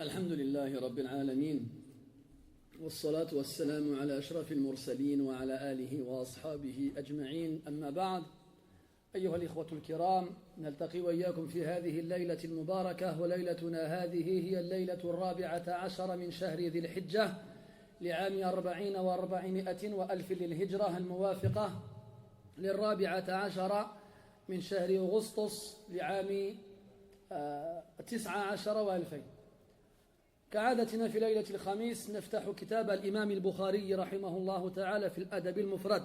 الحمد لله رب العالمين، والصلاة والسلام على أشرف المرسلين وعلى آله وأصحابه أجمعين. أما بعد، أيها الإخوة الكرام، نلتقي وإياكم في هذه الليلة المباركة، وليلتنا هذه هي الليلة 14 من شهر ذي الحجة لعام 40 و400 وألف للهجرة، الموافقة 14 من شهر أغسطس لعام 19 و2000. كعادتنا في ليلة الخميس نفتح كتاب الإمام البخاري رحمه الله تعالى في الأدب المفرد،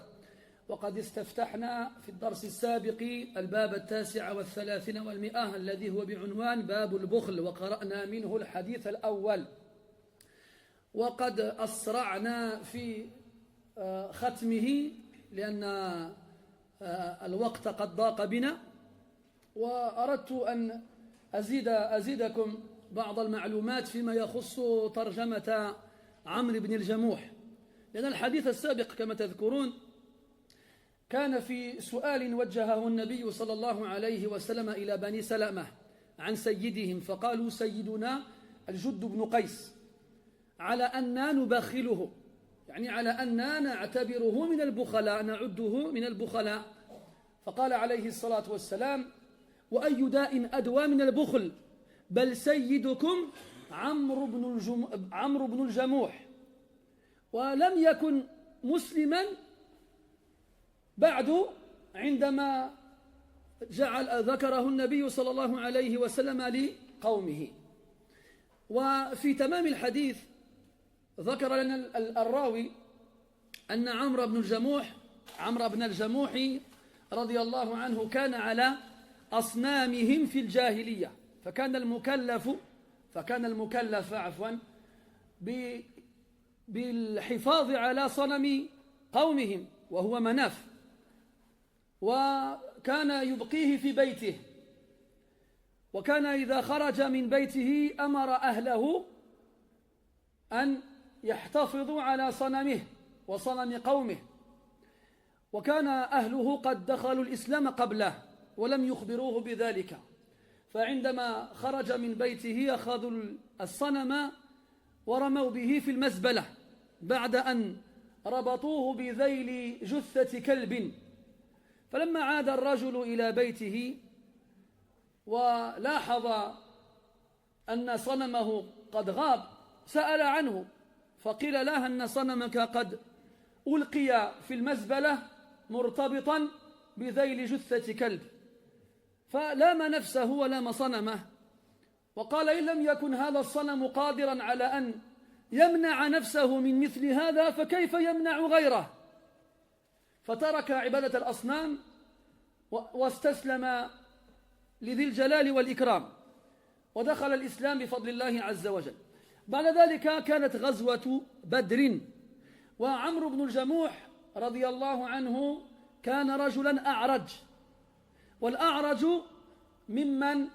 وقد استفتحنا في الدرس السابق الباب 39 و100 الذي هو بعنوان باب البخل، وقرأنا منه الحديث الأول، وقد أسرعنا في ختمه لأن الوقت قد ضاق بنا، وأردت أن أزيدكم بعض المعلومات فيما يخص ترجمة عمرو بن الجموح، لأن الحديث السابق كما تذكرون كان في سؤال وجهه النبي صلى الله عليه وسلم إلى بني سلمة عن سيدهم، فقالوا سيدنا الجد بن قيس، على أننا نبخله، يعني على أننا نعتبره من البخلاء، نعده من البخلاء. فقال عليه الصلاة والسلام: وأي داء أدوى من البخل؟ بل سيدكم عمرو بن الجموح. ولم يكن مسلما بعد عندما ذكره النبي صلى الله عليه وسلم لقومه. وفي تمام الحديث ذكر لنا الراوي أن عمرو بن الجموح رضي الله عنه كان على أصنامهم في الجاهلية، فكان المكلف بالحفاظ على صنم قومهم وهو مناف، وكان يبقيه في بيته، وكان إذا خرج من بيته أمر أهله أن يحتفظوا على صنمه وصنم قومه، وكان أهله قد دخلوا الإسلام قبله ولم يخبروه بذلك، فعندما خرج من بيته أخذوا الصنم ورموا به في المزبلة بعد أن ربطوه بذيل جثة كلب. فلما عاد الرجل إلى بيته ولاحظ أن صنمه قد غاب سأل عنه، فقيل له أن صنمك قد ألقي في المزبلة مرتبطا بذيل جثة كلب، فلام نفسه ولام صنمه، وقال: إن لم يكن هذا الصنم قادرا على أن يمنع نفسه من مثل هذا فكيف يمنع غيره؟ فترك عبادة الأصنام واستسلم لذي الجلال والإكرام، ودخل الإسلام بفضل الله عز وجل. بعد ذلك كانت غزوة بدر، وعمرو بن الجموح رضي الله عنه كان رجلا أعرج، والأعرج ممن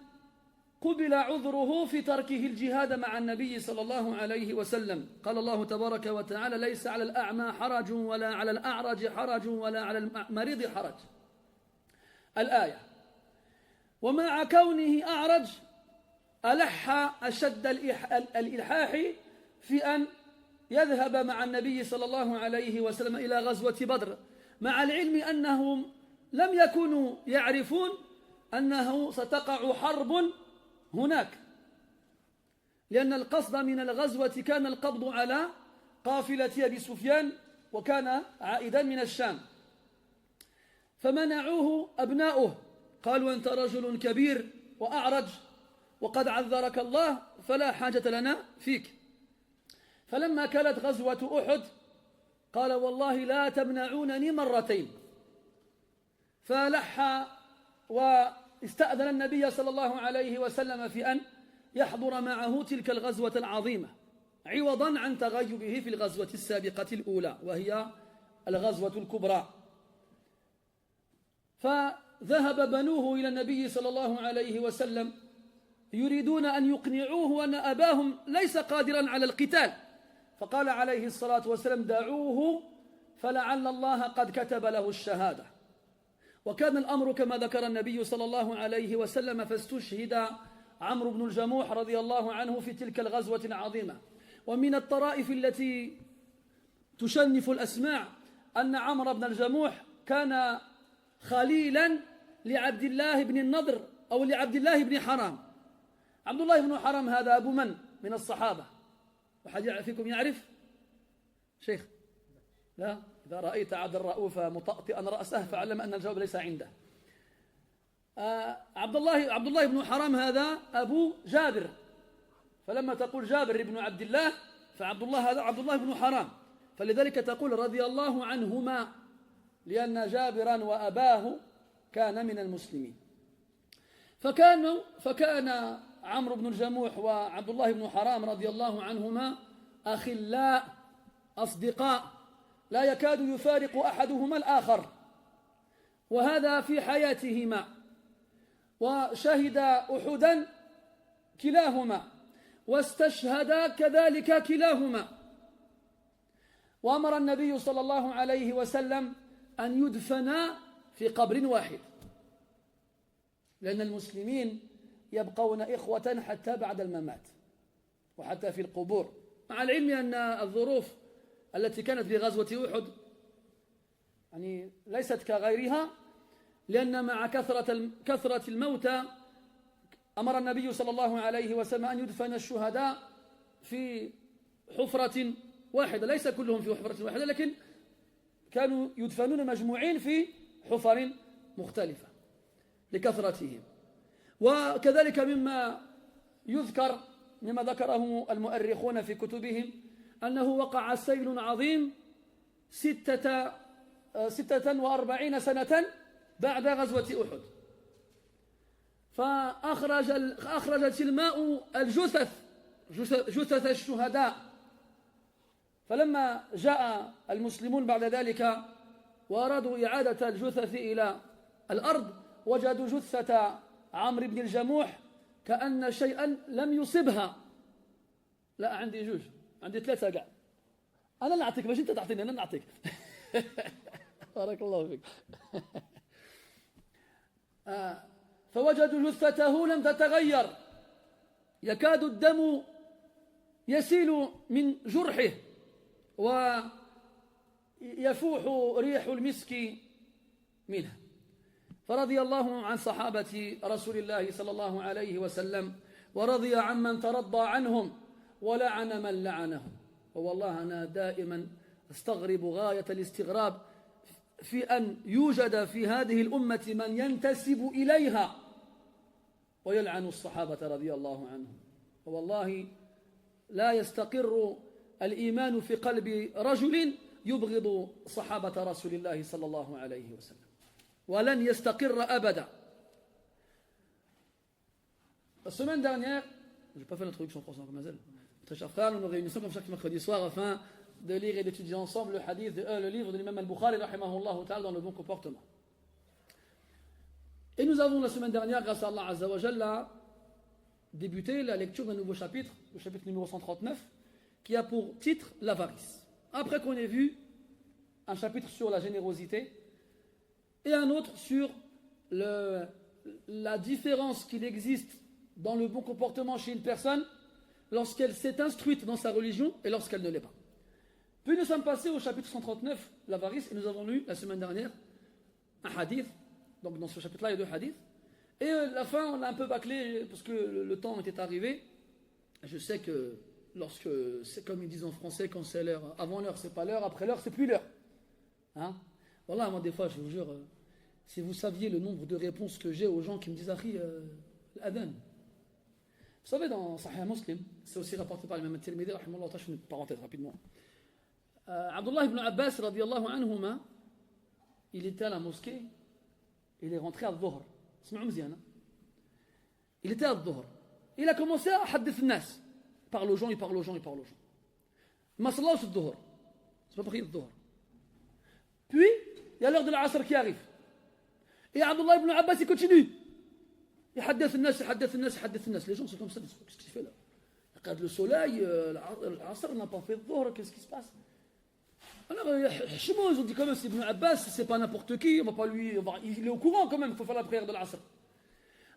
قبل عذره في تركه الجهاد مع النبي صلى الله عليه وسلم. قال الله تبارك وتعالى: ليس على الأعمى حرج ولا على الأعرج حرج ولا على المريض حرج، الآية. ومع كونه أعرج ألح أشد الإلحاح في أن يذهب مع النبي صلى الله عليه وسلم إلى غزوة بدر، مع العلم أنهم لم يكونوا يعرفون أنه ستقع حرب هناك، لأن القصد من الغزوة كان القبض على قافلة أبي سفيان، وكان عائدا من الشام. فمنعوه أبناؤه، قالوا: أنت رجل كبير وأعرج وقد عذرك الله، فلا حاجة لنا فيك. فلما كانت غزوة أحد قال: والله لا تمنعونني مرتين. فلح واستأذن النبي صلى الله عليه وسلم في أن يحضر معه تلك الغزوة العظيمة، عوضا عن تغيبه في الغزوة السابقة الأولى وهي الغزوة الكبرى. فذهب بنوه إلى النبي صلى الله عليه وسلم يريدون أن يقنعوه أن أباهم ليس قادرا على القتال، فقال عليه الصلاة والسلام: دعوه فلعل الله قد كتب له الشهادة. وكان الأمر كما ذكر النبي صلى الله عليه وسلم، فاستشهد عمرو بن الجموح رضي الله عنه في تلك الغزوة العظيمة. ومن الطرائف التي تشنف الأسماع أن عمرو بن الجموح كان خليلا لعبد الله بن النضر أو لعبد الله بن حرام. عبد الله بن حرام هذا أبو من الصحابة؟ وحد فيكم يعرف؟ شيخ؟ لا؟ إذا رأيت عبد الرؤوف مطأطئا رأسه فعلم أن الجواب ليس عنده. عبد الله بن حرام هذا أبو جابر، فلما تقول جابر بن عبد الله فعبد الله هذا عبد الله بن حرام، فلذلك تقول رضي الله عنهما، لأن جابرا وأباه كان من المسلمين. فكان عمرو بن الجموح وعبد الله بن حرام رضي الله عنهما أخلاء أصدقاء لا يكاد يفارق أحدهما الآخر، وهذا في حياتهما. وشهد أحدا كلاهما، واستشهد كذلك كلاهما. وأمر النبي صلى الله عليه وسلم أن يدفنا في قبر واحد، لأن المسلمين يبقون إخوة حتى بعد الممات وحتى في القبور، مع العلم أن الظروف التي كانت في غزوة أحد يعني ليست كغيرها، لأن مع كثرة الموتى أمر النبي صلى الله عليه وسلم أن يدفن الشهداء في حفرة واحدة، ليس كلهم في حفرة واحدة، لكن كانوا يدفنون مجموعين في حفر مختلفة لكثرتهم. وكذلك مما يذكر مما ذكره المؤرخون في كتبهم أنه وقع سيل عظيم 46 سنة بعد غزوة أحد، فأخرجت الماء جثث الشهداء. فلما جاء المسلمون بعد ذلك وأرادوا إعادة الجثث إلى الأرض وجدوا جثة عمرو بن الجموح كأن شيئا لم يصبها. لا عندي جوج، عندي 3 قاعد، أنا نعطيك باش أنت تعطيني، أنا نعطيك. بارك الله فيك. فوجدوا جثته لم تتغير، يكاد الدم يسيل من جرحه ويفوح ريح المسك منه. فرضي الله عن صحابة رسول الله صلى الله عليه وسلم، ورضي عمن ترضى عنهم، ولعن من لعنهم. والله أنا دائما استغرب غاية الاستغراب في أن يوجد في هذه الأمة من ينتسب إليها ويلعن الصحابة رضي الله عنهم. والله لا يستقر الإيمان في قلب رجل يبغض صحابة رسول الله صلى الله عليه وسلم، ولن يستقر أبدا. La semaine dernière, je n'ai pas fait l'introduction française comme Mazel. Très chers frères, nous nous réunissons comme chaque mercredi soir afin de lire et d'étudier ensemble le livre de l'imam al-Bukhari rahimahullah ta'ala dans le bon comportement. Et nous avons la semaine dernière, grâce à Allah Azza wa Jalla, débuté la lecture d'un nouveau chapitre, le chapitre numéro 139, qui a pour titre l'avarice. Après qu'on ait vu un chapitre sur la générosité et un autre sur la différence qu'il existe dans le bon comportement chez une personne lorsqu'elle s'est instruite dans sa religion et lorsqu'elle ne l'est pas. Puis nous sommes passés au chapitre 139, l'avarice, et nous avons lu la semaine dernière un hadith. Donc dans ce chapitre-là, il y a 2 hadiths. Et à la fin, on a un peu bâclé parce que le temps était arrivé. Je sais que lorsque, c'est comme ils disent en français, quand c'est l'heure, avant l'heure, c'est pas l'heure, après l'heure, c'est plus l'heure. Hein? Voilà, moi des fois, je vous jure, si vous saviez le nombre de réponses que j'ai aux gens qui me disent Akhi, l'adhan. Vous savez, dans Sahih Muslim, c'est aussi rapporté par l'imam al-Tirmidhi, rahimahullah, je fais une parenthèse rapidement. Abdullah ibn Abbas, radiyallahu anhuma, il était à la mosquée, il est rentré à Dhuhr. Il était à Dhuhr. Il a commencé à hadith nas. Il parle aux gens. Masala au Dhuhr. C'est pas pris le Dhuhr. Puis, il y a l'heure de l'Asr qui arrive. Et Abdullah ibn Abbas, il continue. Il hadith nas. Les gens sont comme ça. Qu'est-ce qu'il fait là? Il regarde le soleil, l'Asr n'a pas fait le Dhuhr. Qu'est-ce qui se passe? Alors, ils ont dit quand même, c'est Ibn Abbas, c'est pas n'importe qui, on va pas lui, il est au courant quand même, il faut faire la prière de l'Asr.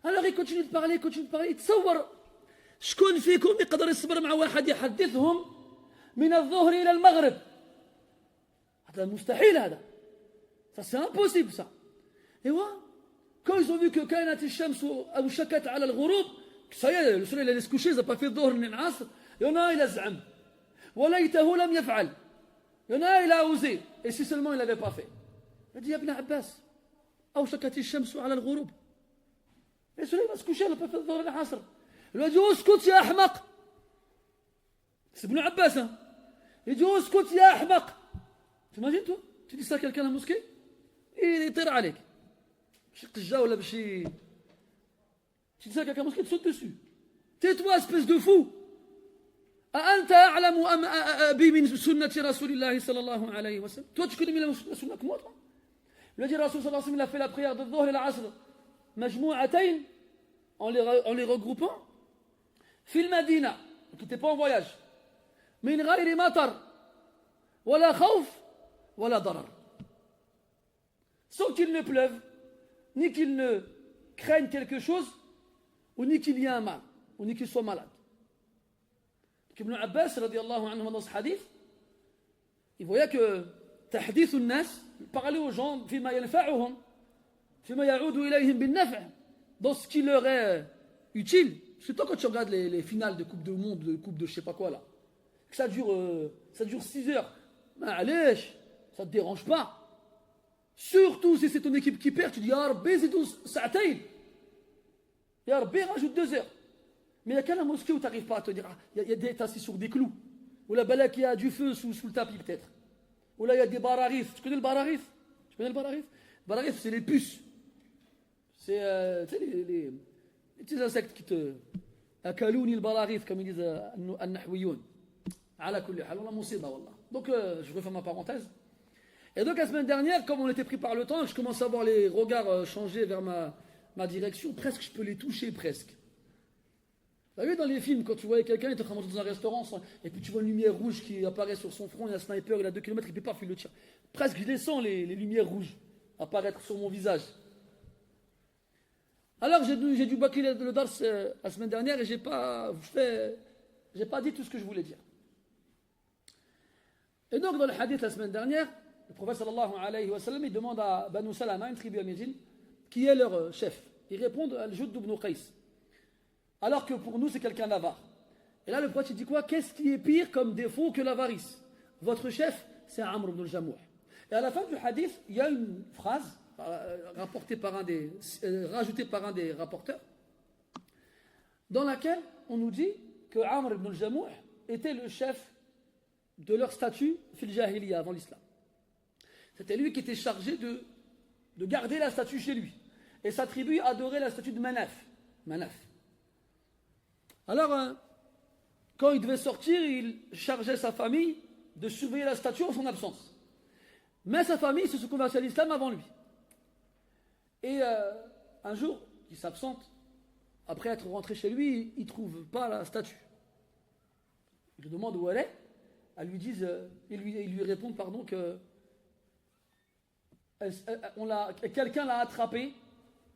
Alors il continue de parler, يتصور شكون فيكم يقدر يصبر مع واحد يحدثهم من الظهر إلى المغرب. هذا مستحيل هذا. Ça c'est impossible ça. Et voilà. Quand ils ont vu que كانت الشمس أو شكت على الغروب, ça y est, le soleil allait se coucher, ils n'ont pas fait الظهر من العصر. Il y en a il a زعم. وليته لم يفعل. Il y en a il a osé. Et si seulement il l'avait pas fait. Il dit يا ابن عباس أو شكت الشمس على الغروب. Le soleil va se coucher, il n'a pas fait الظهر العصر. Il lui a dit اسكت يا أحمق. C'est Ibn Abbas. Hein. Il dit اسكت يا أحمق. T'imagines toi? Tu dis ça à quelqu'un à la mosquée? Il يطير عليك. بشي قجة ولا بشي. Tu dis ça à quelqu'un à la mosquée, tu sautes dessus. Tais-toi, espèce de fou. أأنت أعلم أم بي من سنة رسول الله صلى الله عليه وسلم. Toi tu connais mieux la sunna que moi toi? Le dit Rasul sallallahu alayhi wa sallam, il a fait la prière de Dhuhr et l'Asr majmou'atayn en les regroupant. في المدينة, qui n'était pas en voyage. من غير مطر ولا خوف ولا ضرر. Sans qu'il ne pleuve, ni qu'il ne craigne quelque chose, ou ni qu'il y ait un mal, ou ni qu'il soit malade. Ibn Abbas, radiallahu anhu, dans ce hadith, il voyait que tahdith al-nas, parler aux gens, فيما ينفعهم, فيما يعود إليهم بالنفع, dans ce qui leur est utile. C'est toi quand tu regardes les finales de Coupe du Monde, de Coupe de je sais pas quoi là, que ça dure 6 heures, allez, ça te dérange pas. Surtout si c'est ton équipe qui perd, tu dis Ya Rabbi, c'est tout sa'atayn. Ya Rabbi, rajoute 2 heures. Mais il n'y a qu'à la mosquée où tu n'arrives pas à te dire, il y a des assis sur des clous. Ou là-bas, il y a du feu sous le tapis peut-être. Ou là, il y a des bararifs. Tu connais le bararif? Le bararif, c'est les puces. C'est les petits insectes qui te... Akalouni le bararif, comme ils disent al-nahwiyoun. Ala kulli hal, wallah musiba, wallah. Donc, je referme ma parenthèse. Et donc, la semaine dernière, comme on était pris par le temps, je commence à voir les regards changer vers ma direction. Presque, je peux les toucher, presque. Vous avez vu dans les films, quand tu voyais quelqu'un, il est en train de manger dans un restaurant, et puis tu vois une lumière rouge qui apparaît sur son front, il y a un sniper, il a 2 km, il peut pas faire le tir. Presque, je les sens, les lumières rouges, apparaître sur mon visage. Alors, j'ai dû bâcler le dars la semaine dernière, et j'ai pas dit tout ce que je voulais dire. Et donc, dans le hadith la semaine dernière, le prophète sallallahu alayhi wa sallam, il demande à Banu Salama, une tribu à Médine, qui est leur chef. Ils répondent Al-Judd ibn Qais. Alors que pour nous, c'est quelqu'un d'avare. Et là, le prophète dit quoi? Qu'est-ce qui est pire comme défaut que l'avarice? Votre chef, c'est Amr ibn al-Jamouh. Et à la fin du hadith, il y a une phrase rajoutée par un des rapporteurs, dans laquelle on nous dit que Amr ibn al-Jamouh était le chef de leur statut fil jahiliya, avant l'islam. C'était lui qui était chargé de garder la statue chez lui. Et sa tribu adorait la statue de Manaf. Alors, quand il devait sortir, il chargeait sa famille de surveiller la statue en son absence. Mais sa famille se sont convertis à l'islam avant lui. Et un jour, il s'absente. Après être rentré chez lui, il ne trouve pas la statue. Il lui demande où elle est. Ils lui répondent que quelqu'un l'a attrapée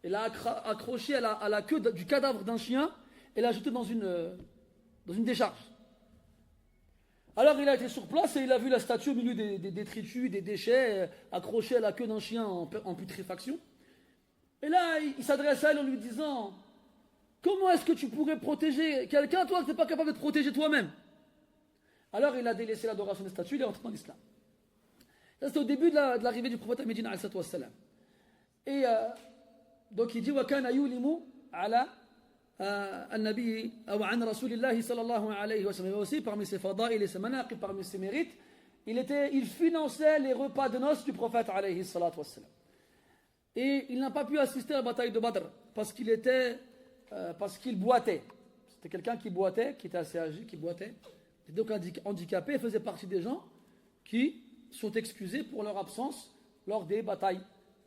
et l'a accrochée à la queue du cadavre d'un chien et l'a jeté dans une décharge. Alors il a été sur place et il a vu la statue au milieu des détritus, des déchets, accrochée à la queue d'un chien en putréfaction. Et là, il s'adresse à elle en lui disant « Comment est-ce que tu pourrais protéger quelqu'un, toi, qui n'es pas capable de te protéger toi-même » Alors il a délaissé l'adoration des statues, il est entré dans l'islam. Ça c'était au début de l'arrivée du prophète à Médine alayhi salatu wassalam. Et donc il dit وَكَانَ يُولِمُ عَلَى النبي أو عن رسول الله صلى الله عليه وسلم. Et aussi parmi ses fadaïl et ses manaqib, parmi ses mérites, il finançait les repas de noces du prophète alayhi salatu wassalam. Et il n'a pas pu assister à la bataille de Badr parce qu'il boitait. C'était quelqu'un qui boitait, qui était assez âgé, qui boitait. Et donc handicapé, faisait partie des gens qui sont excusés pour leur absence lors des batailles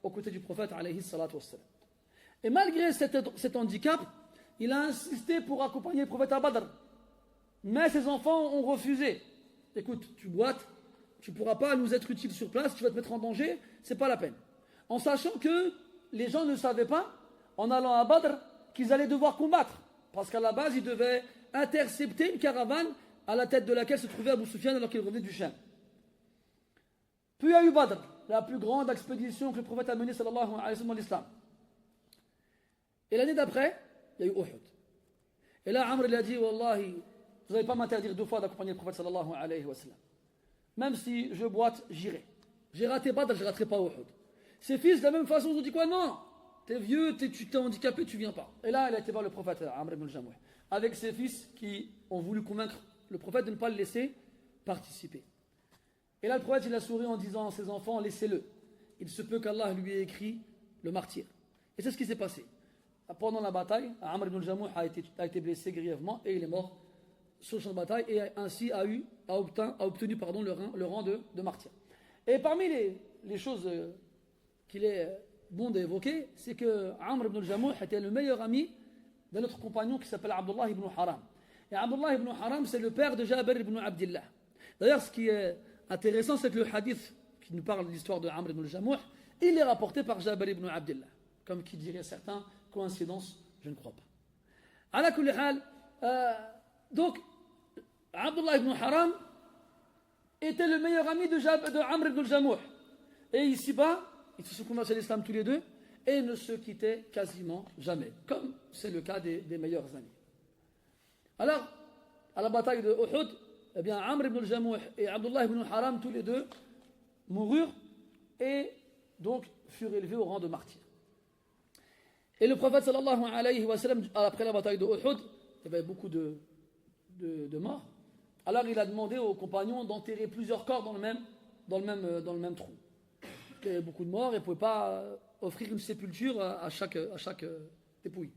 aux côtés du prophète alayhi salatu wassalam. Et malgré cet handicap, il a insisté pour accompagner le prophète à Badr. Mais ses enfants ont refusé. Écoute, tu boites, tu ne pourras pas nous être utile sur place, tu vas te mettre en danger, c'est pas la peine. En sachant que les gens ne savaient pas, en allant à Badr, qu'ils allaient devoir combattre. Parce qu'à la base, ils devaient intercepter une caravane à la tête de laquelle se trouvait Abu Sufyan alors qu'il revenait du Sham. Puis il y a eu Badr, la plus grande expédition que le prophète a menée sallallahu alayhi wa sallam dans l'islam. Et l'année d'après, il y a eu Uhud. Et là, Amr il a dit, Wallahi, vous n'allez pas m'interdire 2 fois d'accompagner le prophète sallallahu alayhi wa sallam. Même si je boite, j'irai. J'ai raté Badr, je ne raterai pas Uhud. Ses fils, de la même façon, ils ont dit quoi? Non, t'es vieux, tu t'es handicapé, tu viens pas. Et là, il a été voir le prophète, Amr ibn al-Jamuh, avec ses fils qui ont voulu convaincre le prophète de ne pas le laisser participer. Et là, le prophète, il a souri en disant à ses enfants, laissez-le. Il se peut qu'Allah lui ait écrit le martyr. Et c'est ce qui s'est passé. Pendant la bataille, Amr ibn al-Jamuh a été blessé grièvement et il est mort sur le champ de bataille et ainsi a obtenu le rang de martyr. Et parmi les choses qu'il est bon d'évoquer, c'est que Amr ibn al-Jamuh était le meilleur ami d'un autre compagnon qui s'appelle Abdullah ibn Haram. Et Abdullah ibn Haram, c'est le père de Jabir ibn Abdillah. D'ailleurs, ce qui est intéressant, c'est que le hadith qui nous parle de l'histoire de Amr ibn al-Jamuh, il est rapporté par Jabir ibn Abdillah. Comme qui diraient certains, coïncidence, je ne crois pas. Ala kulli hal, donc, Abdullah ibn Haram était le meilleur ami de Amr ibn al-Jamuh. Et ici-bas, ils se sont convertis à l'islam tous les deux et ne se quittaient quasiment jamais, comme c'est le cas des meilleurs amis. Alors, à la bataille de Uhud, eh bien, Amr ibn al-Jamuh et Abdullah ibn Haram, tous les deux, moururent et donc furent élevés au rang de martyrs. Et le prophète sallallahu alayhi wa sallam, après la bataille de Uhud, il y avait beaucoup de morts. Alors il a demandé aux compagnons d'enterrer plusieurs corps dans le même trou. Il y avait beaucoup de morts et il ne pouvait pas offrir une sépulture à chaque dépouille.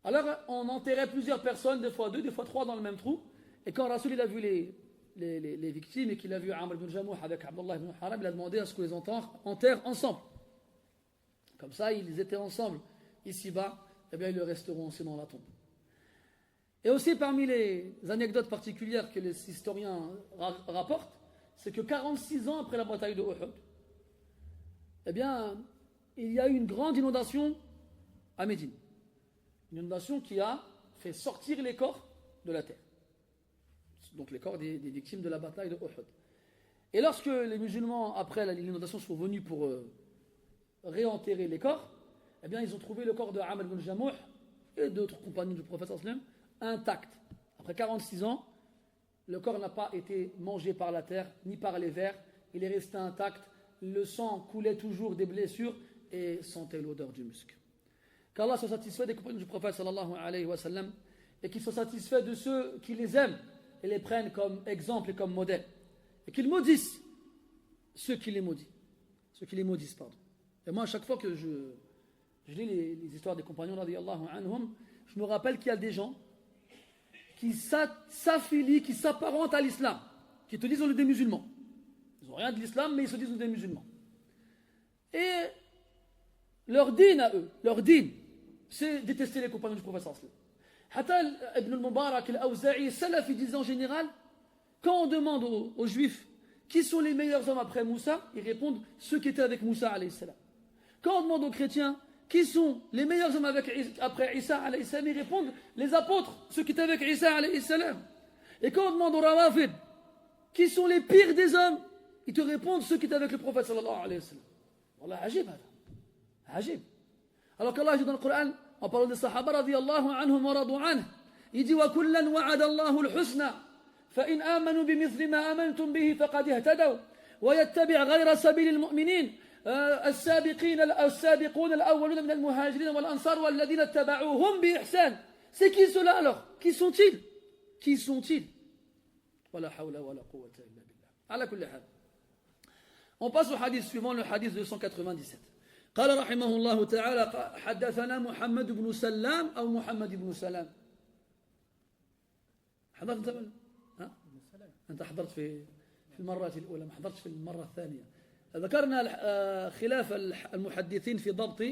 Alors on enterrait plusieurs personnes, des fois 2, des fois 3 dans le même trou. Et quand Rasoul il a vu les victimes et qu'il a vu Amr ibn Jamuh avec Abdullah ibn Haram, il a demandé à ce qu'on les enterre ensemble. Comme ça, ils étaient ensemble ici-bas, et bien ils le resteront aussi dans la tombe. Et aussi parmi les anecdotes particulières que les historiens rapportent, c'est que 46 ans après la bataille de Uhud, eh bien, il y a eu une grande inondation à Médine. Une inondation qui a fait sortir les corps de la terre. Donc les corps des victimes de la bataille de Uhud. Et lorsque les musulmans, après l'inondation, sont venus pour réenterrer les corps, eh bien, ils ont trouvé le corps de Amr ibn Jamuh et d'autres compagnons du prophète sallam intact. Après 46 ans, le corps n'a pas été mangé par la terre, ni par les vers. Il est resté intact. Le sang coulait toujours des blessures et sentait l'odeur du musc. Qu'Allah soit satisfait des compagnons du prophète sallallahu alayhi wa sallam et qu'il soit satisfait de ceux qui les aiment et les prennent comme exemple et comme modèle. Et qu'ils maudissent ceux qui les maudissent. Ceux qui les maudissent, pardon. Et moi, à chaque fois que je lis les histoires des compagnons, radiyallahu anhum, je me rappelle qu'il y a des gens qui s'affilient, qui s'apparentent à l'islam, qui te disent on est des musulmans. Ils n'ont rien de l'islam, mais ils se disent on est des musulmans. Et leur dîn à eux, c'est détester les compagnons du prophète sallallahu alayhi wa sallam. Hatta Ibn al-Mubarak al-Awza'i, salaf, il disait en général, quand on demande aux juifs qui sont les meilleurs hommes après Moussa, ils répondent ceux qui étaient avec Moussa alayhi salam. Quand on demande aux chrétiens qui sont les meilleurs hommes après Isa alayhi salam, ils répondent les apôtres, ceux qui étaient avec Isa alayhi salam. Et quand on demande aux Rawafid qui sont les pires des hommes, ils te répondent ceux qui étaient avec le prophète sallallahu alayhi wa sallam. Wallah, ajib hada. Ajib. Alors qu'Allah dit dans le Coran, en parlant des Sahaba radiyallahu anhum wa radu anhu, il dit wa kullan wa'ada Allahu al-husna fa in amanu bimithli ma amantum bihi faqad ihtadaw wa yattabi' ghayra sabili al-mu'minin السابقون الأولون من المهاجرين والأنصار والذين اتبعوهم بإحسان. C'est qui ceux-là alors? Qui sont-ils? Qui sont-ils? ولا حول ولا قوة إلا بالله. على كل حال. On passe au hadith suivant, le hadith 297. قال رحمه الله تعالى حدثنا محمد بن سلام أو محمد بن سلام. حضرت أنت؟ ها؟ أنت حضرت في المرة الأولى، ما حضرتش في المرة الثانية. ذكرنا خلاف المحدثين في ضبط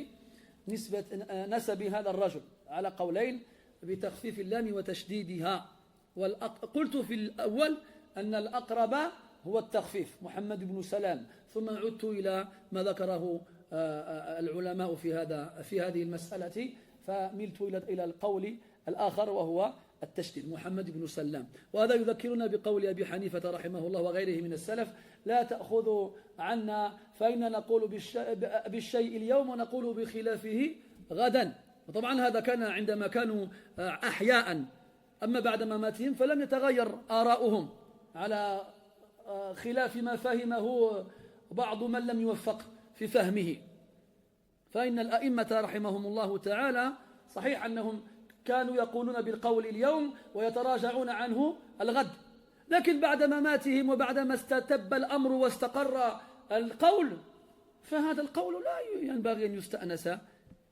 نسب هذا الرجل على قولين بتخفيف اللام وتشديدها. قلت في الأول أن الأقرب هو التخفيف محمد بن سلام، ثم عدت إلى ما ذكره العلماء في هذه المسألة فملت إلى القول الآخر وهو التشديد، محمد بن سلام. وهذا يذكرنا بقول أبي حنيفة رحمه الله وغيره من السلف: لا تأخذوا عنا فإن نقول بالشيء اليوم ونقول بخلافه غدا. وطبعا هذا كان عندما كانوا أحياء، أما بعد مماتهم فلم يتغير آراؤهم على خلاف ما فهمه بعض من لم يوفق في فهمه. فإن الأئمة رحمهم الله تعالى صحيح أنهم كانوا يقولون بالقول اليوم ويتراجعون عنه الغد، لكن بعد مماتهم وبعدما استتب الأمر واستقر القول فهذا القول لا ينبغي أن يستأنس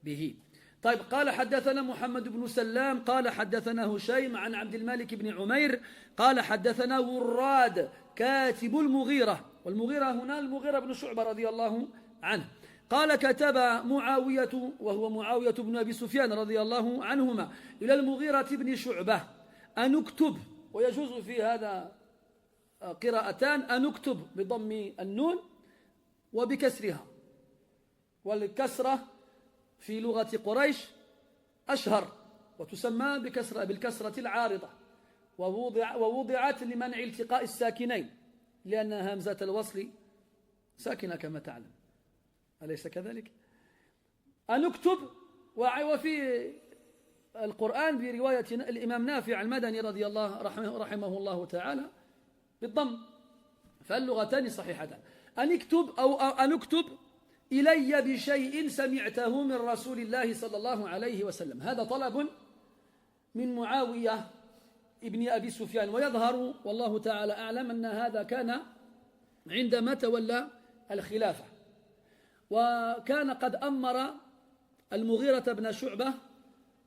به. طيب، قال حدثنا محمد بن سلام قال حدثنا هشيم عن عبد الملك بن عمير قال حدثنا وراد كاتب المغيرة، والمغيرة هنا المغيرة بن شعبة رضي الله عنه، قال كتب معاوية وهو معاوية بن أبي سفيان رضي الله عنهما إلى المغيرة بن شعبة أن اكتب، ويجوز في هذا قراءتان: أن اكتب بضم النون وبكسرها، والكسرة في لغة قريش أشهر وتسمى بالكسرة العارضة، ووضعت لمنع التقاء الساكنين لأن همزة الوصل ساكنة كما تعلم، أليس كذلك؟ أن اكتب. وفي القرآن برواية الإمام نافع المدني رضي الله رحمه الله تعالى بالضم، فاللغتان صحيحتان: أن اكتب أو أن اكتب إلي بشيء سمعته من رسول الله صلى الله عليه وسلم. هذا طلب من معاوية ابن أبي سفيان، ويظهر والله تعالى أعلم أن هذا كان عندما تولى الخلافة، وكان قد أمر المغيرة بن شعبة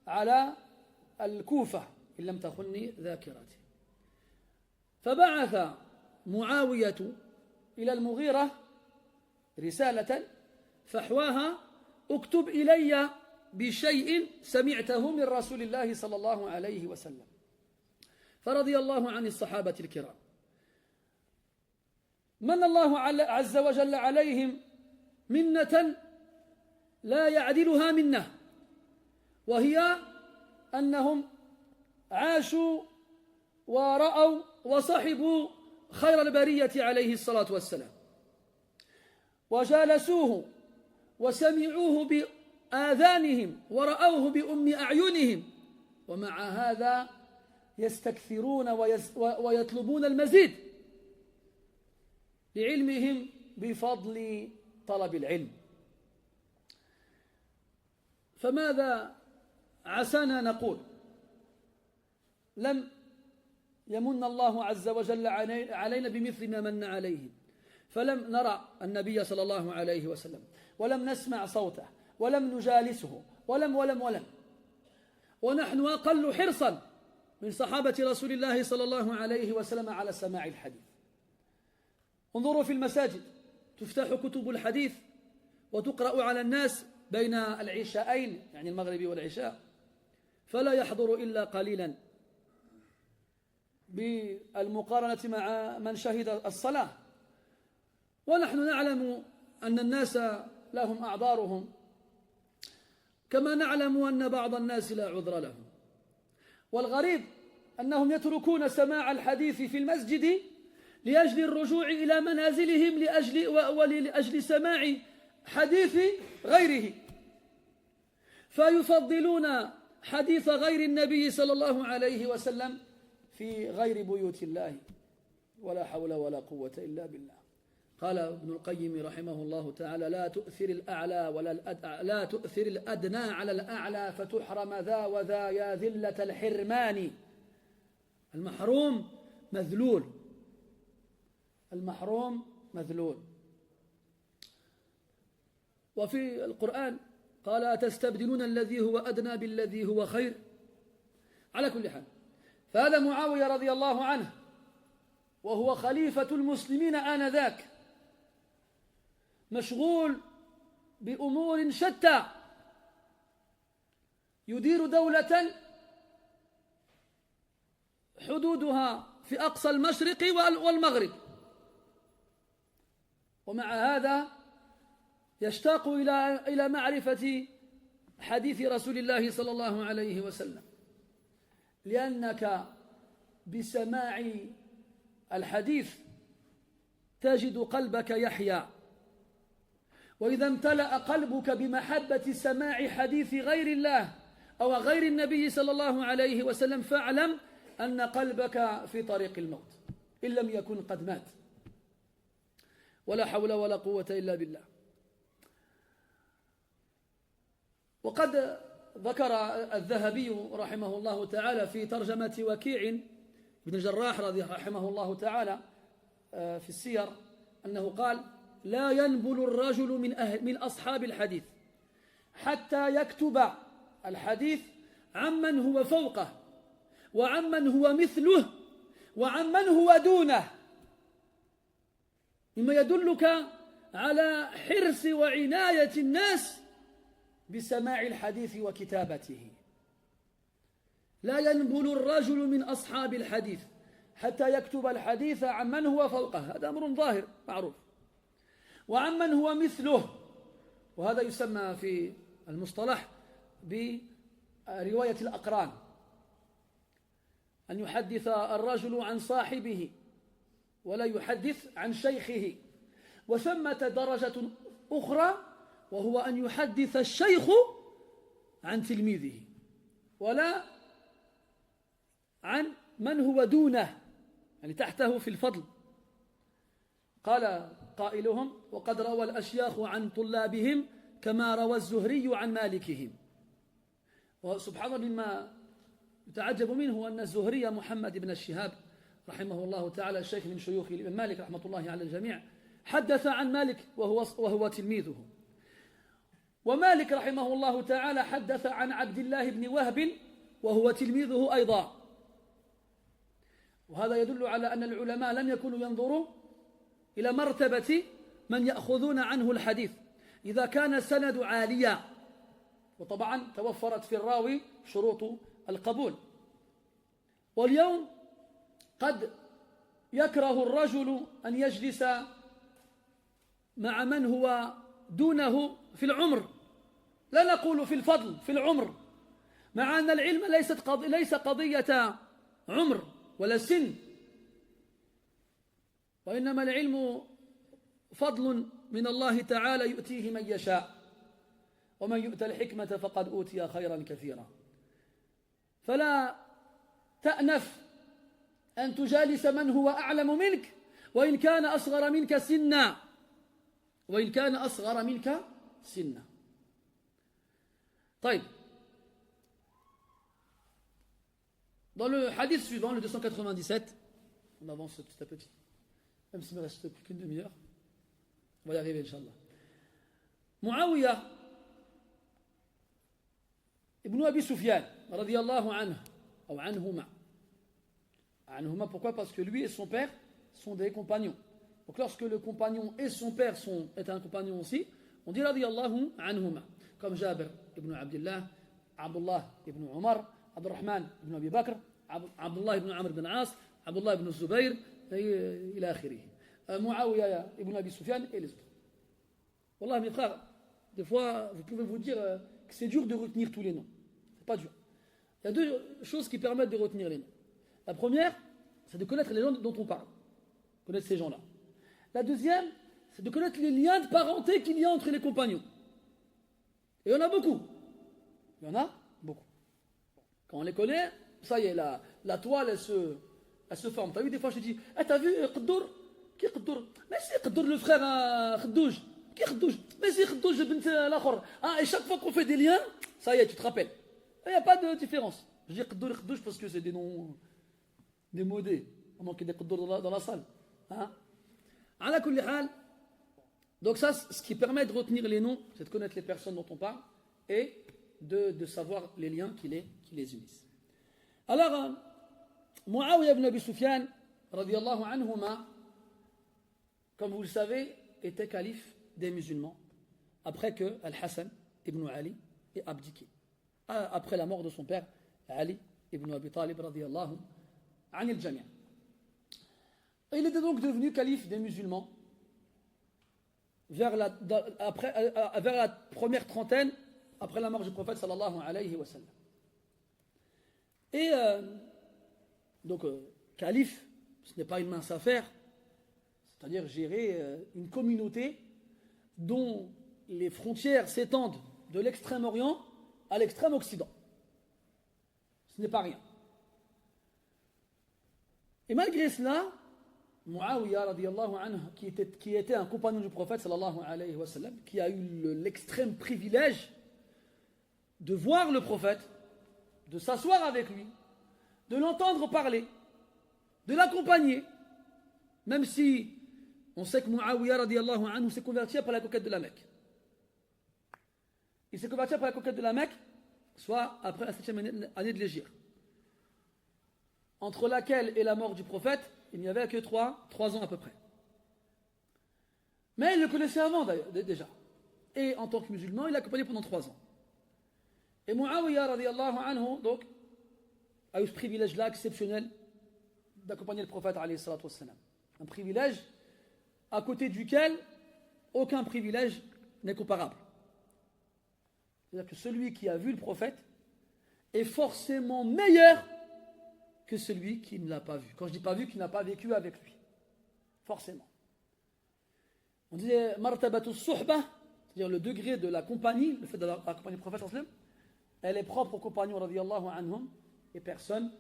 على الكوفة إن لم تخني ذاكرتي، فبعث معاوية إلى المغيرة رسالة فحواها: اكتب إلي بشيء سمعته من رسول الله صلى الله عليه وسلم. فرضي الله عن الصحابة الكرام، من الله عز وجل عليهم منة لا يعدلها منه، وهي أنهم عاشوا ورأوا وصحبوا خير البرية عليه الصلاة والسلام، وجالسوه وسمعوه بآذانهم ورأوه بأم أعينهم، ومع هذا يستكثرون ويطلبون المزيد لعلمهم بفضل طلب العلم. فماذا عسانا نقول؟ لم يمن الله عز وجل علينا بمثل ما من عليهم، فلم نرى النبي صلى الله عليه وسلم، ولم نسمع صوته، ولم نجالسه، ولم ونحن أقل حرصا من صحابة رسول الله صلى الله عليه وسلم على سماع الحديث. انظروا في المساجد تفتح كتب الحديث وتقرأ على الناس بين العشاءين، يعني المغرب والعشاء، فلا يحضر إلا قليلا بالمقارنة مع من شهد الصلاة. ونحن نعلم أن الناس لهم أعذارهم، كما نعلم أن بعض الناس لا عذر لهم. والغريب أنهم يتركون سماع الحديث في المسجد لأجل الرجوع إلى منازلهم لأجل سماع حديث غيره، فيفضلون حديث غير النبي صلى الله عليه وسلم في غير بيوت الله، ولا حول ولا قوة إلا بالله. قال ابن القيم رحمه الله تعالى: لا تؤثر الأعلى لا تؤثر الأدنى على الأعلى فتحرم ذا وذا يا ذلة الحرمان. المحروم مذلول، المحروم مذلول. وفي القرآن قال: أتستبدلون الذي هو أدنى بالذي هو خير. على كل حال، فهذا معاوية رضي الله عنه وهو خليفة المسلمين آنذاك، مشغول بأمور شتى، يدير دولة حدودها في أقصى المشرق والمغرب، ومع هذا يشتاق إلى معرفة حديث رسول الله صلى الله عليه وسلم، لأنك بسماع الحديث تجد قلبك يحيا، وإذا امتلأ قلبك بمحبة سماع حديث غير الله أو غير النبي صلى الله عليه وسلم فاعلم أن قلبك في طريق الموت إن لم يكن قد مات. ولا حول ولا قوة إلا بالله. وقد ذكر الذهبي رحمه الله تعالى في ترجمة وكيع بن الجراح رحمه الله تعالى في السير أنه قال: لا ينبل الرجل من أصحاب الحديث حتى يكتب الحديث عمن هو فوقه وعمن هو مثله وعمن هو دونه، مما يدلك على حرص وعناية الناس بسماع الحديث وكتابته. لا ينبل الرجل من أصحاب الحديث حتى يكتب الحديث عمن هو فوقه، هذا أمر ظاهر معروف، وعمن هو مثله، وهذا يسمى في المصطلح برواية الأقران، أن يحدث الرجل عن صاحبه ولا يحدث عن شيخه. وثمة درجة أخرى وهو أن يحدث الشيخ عن تلميذه ولا عن من هو دونه، يعني تحته في الفضل. قال قائلهم: وقد روى الأشياخ عن طلابهم كما روى الزهري عن مالكهم. وسبحان الله مما يتعجب منه أن الزهري محمد بن الشهاب رحمه الله تعالى الشيخ من شيوخ الإمام مالك رحمة الله على الجميع حدث عن مالك وهو تلميذه، ومالك رحمه الله تعالى حدث عن عبد الله بن وهب وهو تلميذه أيضا. وهذا يدل على أن العلماء لم يكونوا ينظروا إلى مرتبة من يأخذون عنه الحديث إذا كان السند عاليا، وطبعا توفرت في الراوي شروط القبول. واليوم قد يكره الرجل أن يجلس مع من هو دونه في العمر، لا نقول في الفضل، في العمر، مع أن العلم ليس قضية عمر ولا سن، وإنما العلم فضل من الله تعالى يؤتيه من يشاء، ومن يؤت الحكمة فقد أوتي خيرا كثيرا. فلا تأنف أن تجالس من هو أعلم منك وإن كان أصغر منك سنا، وإن كان أصغر منك سنا. طيب، dans le hadith suivant, le 297, on avance petit à petit, même s'il ne me reste plus qu'une demi-heure, on va y arriver Inch'Allah. Muawiyah ibn Abi Sufyan radiyallahu anhu, ou anhuma. Anhuma, pourquoi? Parce que lui et son père sont des compagnons. Donc lorsque le compagnon et son père est un compagnon aussi, on dit radiyallahu anhuma, comme Jabir ibn Abdullah, Abdullah ibn Umar, Abdurrahman ibn Abi Bakr, Abdullah ibn Amr ibn As, Abdullah ibn Zubayr, إلى آخره. Muawiyah ibn Abi Sufyan et les autres. Wallah mes frères, des fois vous pouvez vous dire que c'est dur de retenir tous les noms. C'est pas dur. Il y a deux choses qui permettent de retenir les noms. La première, c'est de connaître les gens dont on parle, connaître ces gens-là. La deuxième, c'est de connaître les liens de parenté qu'il y a entre les compagnons. Et il y en a beaucoup. Il y en a beaucoup. Quand on les connaît, ça y est, la toile, elle se forme. T'as vu, des fois, je te dis, hey, t'as vu Qaddour? Qui Qaddour? Mais c'est Qaddour, le frère Khadouj. Qui Khadouj? Mais c'est Khadouj, bint l'Akhor. Ah, et chaque fois qu'on fait des liens, ça y est, tu te rappelles. Il n'y a pas de différence. Je dis Qaddour et Khadouj parce que c'est des noms démodés. On manque des Qaddour dans la salle. Hein? Ala kulli hal. Donc ça, ce qui permet de retenir les noms, c'est de connaître les personnes dont on parle et de savoir les liens qui les unissent. Alors, Muawiyah ibn Abi Sufyan, radiyallahu anhuma, comme vous le savez, était calife des musulmans après que Al-Hassan ibn Ali ait abdiqué, après la mort de son père Ali ibn Abi Talib, radiyallahu anil jami'. Il était donc devenu calife des musulmans vers la première trentaine après la mort du prophète sallallahu alayhi wa sallam. Et donc, calife, ce n'est pas une mince affaire, c'est-à-dire gérer une communauté dont les frontières s'étendent de l'extrême-orient à l'extrême-occident. Ce n'est pas rien. Et malgré cela, Muawiyah radiyallahu anhu, qui était un compagnon du prophète sallallahu alayhi wa sallam, qui a eu l'extrême privilège de voir le prophète, de s'asseoir avec lui, de l'entendre parler, de l'accompagner, même si on sait que Muawiyah radiyallahu anhu s'est converti après la conquête de la Mecque. Il s'est converti après la conquête de la Mecque, soit après la 7e année de l'Hégire, entre laquelle et la mort du prophète, il n'y avait que 3 ans à peu près. Mais il le connaissait avant déjà. Et en tant que musulman, il l'a accompagné pendant 3 ans. Et Muawiyah radiyallahu anhu, donc, a eu ce privilège-là exceptionnel d'accompagner le prophète alayhi salatu wassalam. Un privilège à côté duquel aucun privilège n'est comparable. C'est-à-dire que celui qui a vu le prophète est forcément meilleur que celui qui ne l'a pas vu. Quand je dis pas vu, qui n'a pas vécu avec lui. Forcément. On disait martabatu suhba, c'est-à-dire le degré de la compagnie, le fait d'accompagner le prophète sallallahu alayhi wa sallam, elle est propre aux compagnons radiyallahu anhum et personne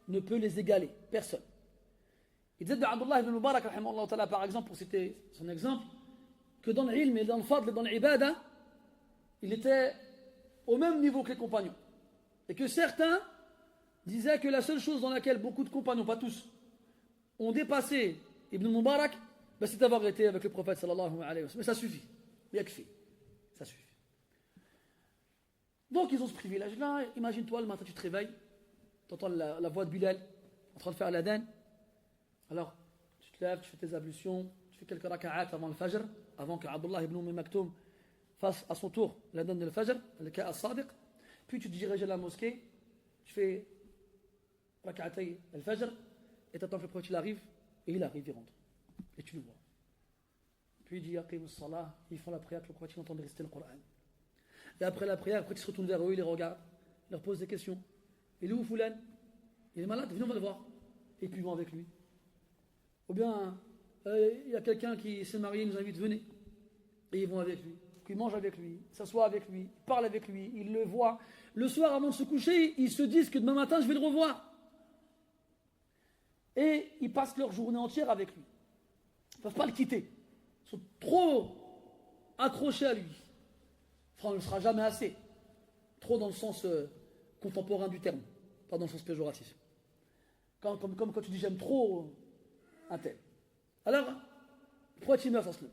ne peut les égaler. Personne. Il disait de Abdullah ibn Mubarak rahimahullah ta'ala, par exemple, pour citer son exemple, que dans l'ilm et dans le fadl et dans l'ibada, il était au même niveau que les compagnons. Et que certains disaient que la seule chose dans laquelle beaucoup de compagnons, pas tous, ont dépassé Ibn Mubarak, c'est d'avoir été avec le prophète sallallahu alayhi wa sallam. Mais ça suffit. Yakfi. Ça suffit. Donc ils ont ce privilège-là. Imagine-toi, le matin tu te réveilles, tu entends la voix de Bilal en train de faire l'adhan. Alors, tu te lèves, tu fais tes ablutions, tu fais quelques raka'at avant le fajr, avant que Abdullah ibn Maktoum fasse à son tour l'adhan de le fajr, le ka'a as-sadiq. Puis tu te diriges à la mosquée, tu fais raka'atay al fajr, et tu attends que le prophète arrive, et il arrive, il rentre. Et tu le vois. Puis il dit Yaqim as-salah, ils font la prière, que le prophète entend réciter le Coran. Et après la prière, après il se retourne vers eux, il les regarde, il leur pose des questions. Il est où Foulan? Il est malade, venez on va le voir. Et puis ils vont avec lui. Ou bien, il y a quelqu'un qui s'est marié, il nous invite, venez. Et ils vont avec lui. Puis ils mangent avec lui, s'assoient avec lui, ils parlent avec lui, ils le voient. Le soir, avant de se coucher, ils se disent que demain matin, je vais le revoir. Et ils passent leur journée entière avec lui. Ils ne peuvent pas le quitter. Ils sont trop accrochés à lui. Enfin, on ne le sera jamais assez. Trop dans le sens contemporain du terme, pas dans le sens péjoratif. Comme quand tu dis j'aime trop un tel. Alors, le prophète il meurt sans cela.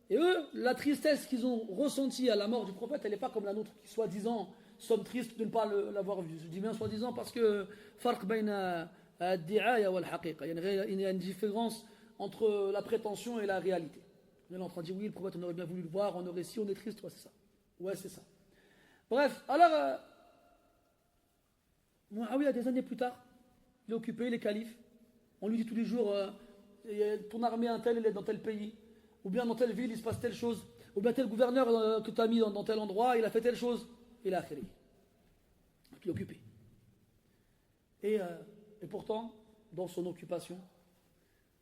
Et eux, la tristesse qu'ils ont ressentie à la mort du prophète, elle n'est pas comme la nôtre, qui soi-disant sommes tristes de ne pas l'avoir vu. Je dis bien soi-disant parce que farq bayna ad-di'aya wal haqiqa. Il y a une différence entre la prétention et la réalité. On est en train de dire oui, le prophète, on aurait bien voulu le voir, on aurait si, on est triste, ouais, c'est ça. Ouais, c'est ça. Bref, alors, Muawiyah, des années plus tard, il est occupé, il est calife. On lui dit tous les jours, ton armée, un tel, elle est dans tel pays. Ou bien dans telle ville, il se passe telle chose. Ou bien tel gouverneur que tu as mis dans tel endroit, il a fait telle chose. Il a akhiri. Il est occupé. Et pourtant, dans son occupation,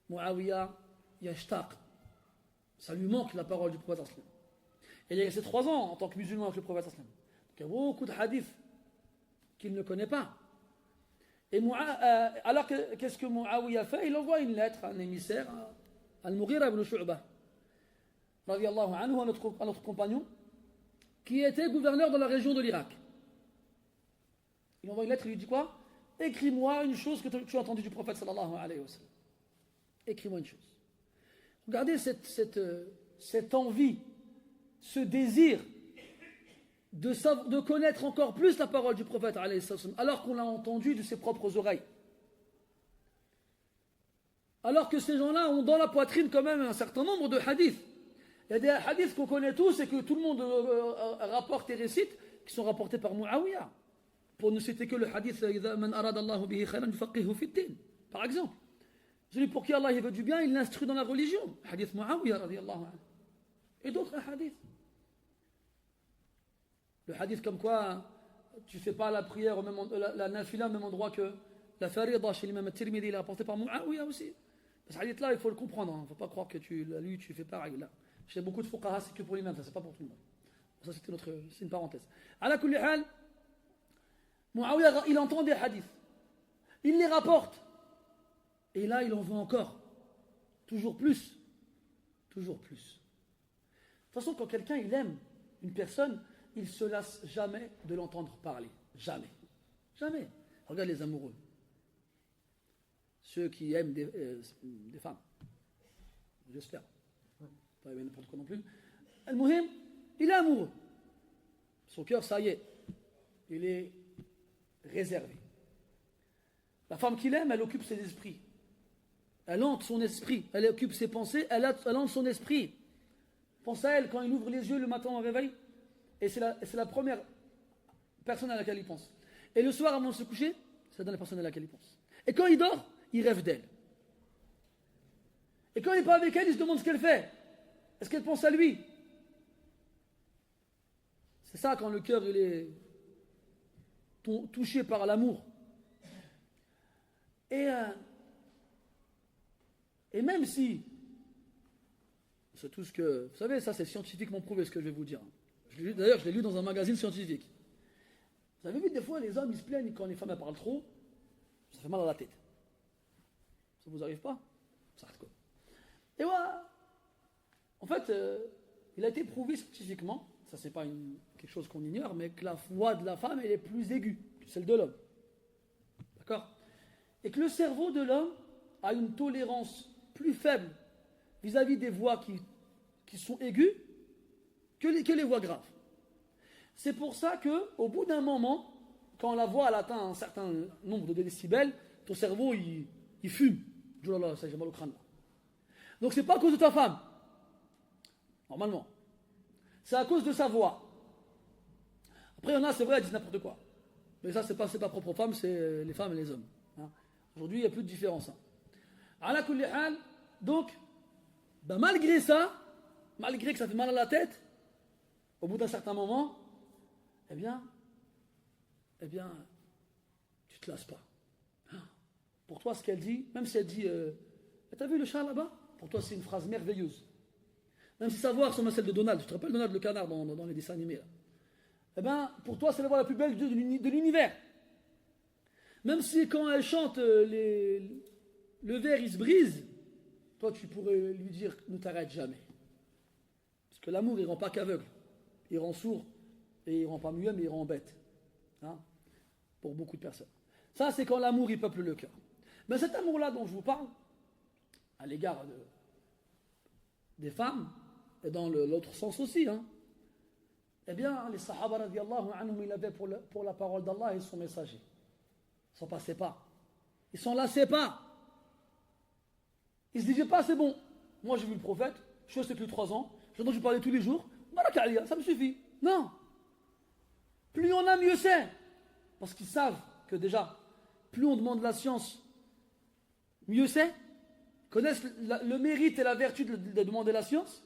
Muawiyah yashtaq. Ça lui manque la parole du prophète. Et il a resté 3 ans en tant que musulman avec le prophète. Donc il y a beaucoup de hadiths qu'il ne connaît pas. Et alors qu'est-ce que Muawiyah fait? Il envoie une lettre à un émissaire, Al-Mughira ibn Shu'bah, radiyallahu anhu, à notre compagnon, qui était gouverneur dans la région de l'Irak. Il envoie une lettre, il lui dit quoi? Écris-moi une chose que tu as entendue du prophète sallallahu alayhi wa sallam. Écris-moi une chose. Regardez cette envie, ce désir de connaître encore plus la parole du prophète alayhi wa sallam, alors qu'on l'a entendu de ses propres oreilles. Alors que ces gens-là ont dans la poitrine quand même un certain nombre de hadiths. Il y a des hadiths qu'on connaît tous et que tout le monde rapporte et récite, qui sont rapportés par Muawiyah. Pour ne citer que le hadith Man arada Allahu bihi khayran yufaqihu fi ddin, par exemple. Celui pour qui Allah veut du bien, il l'instruit dans la religion. Hadith Muawiyah radiyallahu anhu. Et d'autres hadiths. Le hadith comme quoi tu fais pas la prière au même la nafila au même endroit que la farida chez l'imam al-Tirmidhi, il a apporté par Muawiyah aussi. Ce hadith là, il faut le comprendre, il ne faut pas croire que tu l'as lu, tu fais pareil là. Chez beaucoup de fuqaha, c'est que pour l'imam, ça c'est pas pour tout le monde. Ça c'est une parenthèse. Ala kulli hal, Muawiyah, il entend des hadiths. Il les rapporte. Et là, il en veut encore. Toujours plus. Toujours plus. De toute façon, quand quelqu'un il aime une personne, il ne se lasse jamais de l'entendre parler. Jamais. Jamais. Regarde les amoureux. Ceux qui aiment des femmes. J'espère. Pas aimer n'importe quoi non plus. Al-Muhim, il est amoureux. Son cœur, ça y est. Il est réservé. La femme qu'il aime, elle occupe ses esprits. Elle hante son esprit. Elle occupe ses pensées. Elle hante son esprit. Pense à elle quand il ouvre les yeux le matin au réveil. Et c'est la première personne à laquelle il pense. Et le soir, avant de se coucher, c'est dans la personne à laquelle il pense. Et quand il dort, il rêve d'elle. Et quand il n'est pas avec elle, il se demande ce qu'elle fait. Est-ce qu'elle pense à lui? C'est ça quand le cœur il est touché par l'amour. Et même si, c'est tout ce que... Vous savez, ça c'est scientifiquement prouvé ce que je vais vous dire. D'ailleurs, je l'ai lu dans un magazine scientifique. Vous avez vu, des fois, les hommes, ils se plaignent quand les femmes elles parlent trop, ça fait mal à la tête. Ça vous arrive pas? Ça arrête quoi. Et voilà. En fait, il a été prouvé scientifiquement, ça c'est pas quelque chose qu'on ignore, mais que la voix de la femme, elle est plus aiguë que celle de l'homme. D'accord? Et que le cerveau de l'homme a une tolérance plus faible vis-à-vis des voix qui sont aiguës que les voix graves. C'est pour ça qu'au bout d'un moment, quand la voix elle atteint un certain nombre de décibels, ton cerveau il fume. Oh là là, ça j'ai mal au crâne là. Donc c'est pas à cause de ta femme, normalement. C'est à cause de sa voix. Après il y en a, c'est vrai, elles disent n'importe quoi. Mais ça c'est pas propre aux femmes, c'est les femmes et les hommes. Hein. Aujourd'hui il n'y a plus de différence. Hein. Ala kulli hal, donc, malgré ça, malgré que ça fait mal à la tête, au bout d'un certain moment, eh bien, tu te lasses pas. Pour toi, ce qu'elle dit, même si elle dit, t'as vu le chat là-bas? Pour toi, c'est une phrase merveilleuse. Même si sa voix ressemble à celle de Donald, tu te rappelles Donald le canard dans les dessins animés là. Eh bien, pour toi, c'est la voix la plus belle de l'univers. Même si quand elle chante, le verre il se brise, toi tu pourrais lui dire ne t'arrête jamais. Parce que l'amour il rend pas qu'aveugle, il rend sourd et il rend pas muet mais il rend bête. Hein, pour beaucoup de personnes. Ça c'est quand l'amour il peuple le cœur. Mais cet amour-là dont je vous parle, à l'égard des femmes, et dans l'autre sens aussi, hein, eh bien les Sahaba radiallahu anhum ils avaient pour la parole d'Allah et son messager. Ils s'en passaient pas. Ils s'en lassaient pas. Ils se disaient pas, c'est bon, moi j'ai vu le prophète, je suis resté que 3 ans, j'ai entendu parler tous les jours, Barakalia, ça me suffit. Non. Plus on a, mieux c'est. Parce qu'ils savent que déjà, plus on demande la science, mieux c'est. Ils connaissent le mérite et la vertu de demander la science.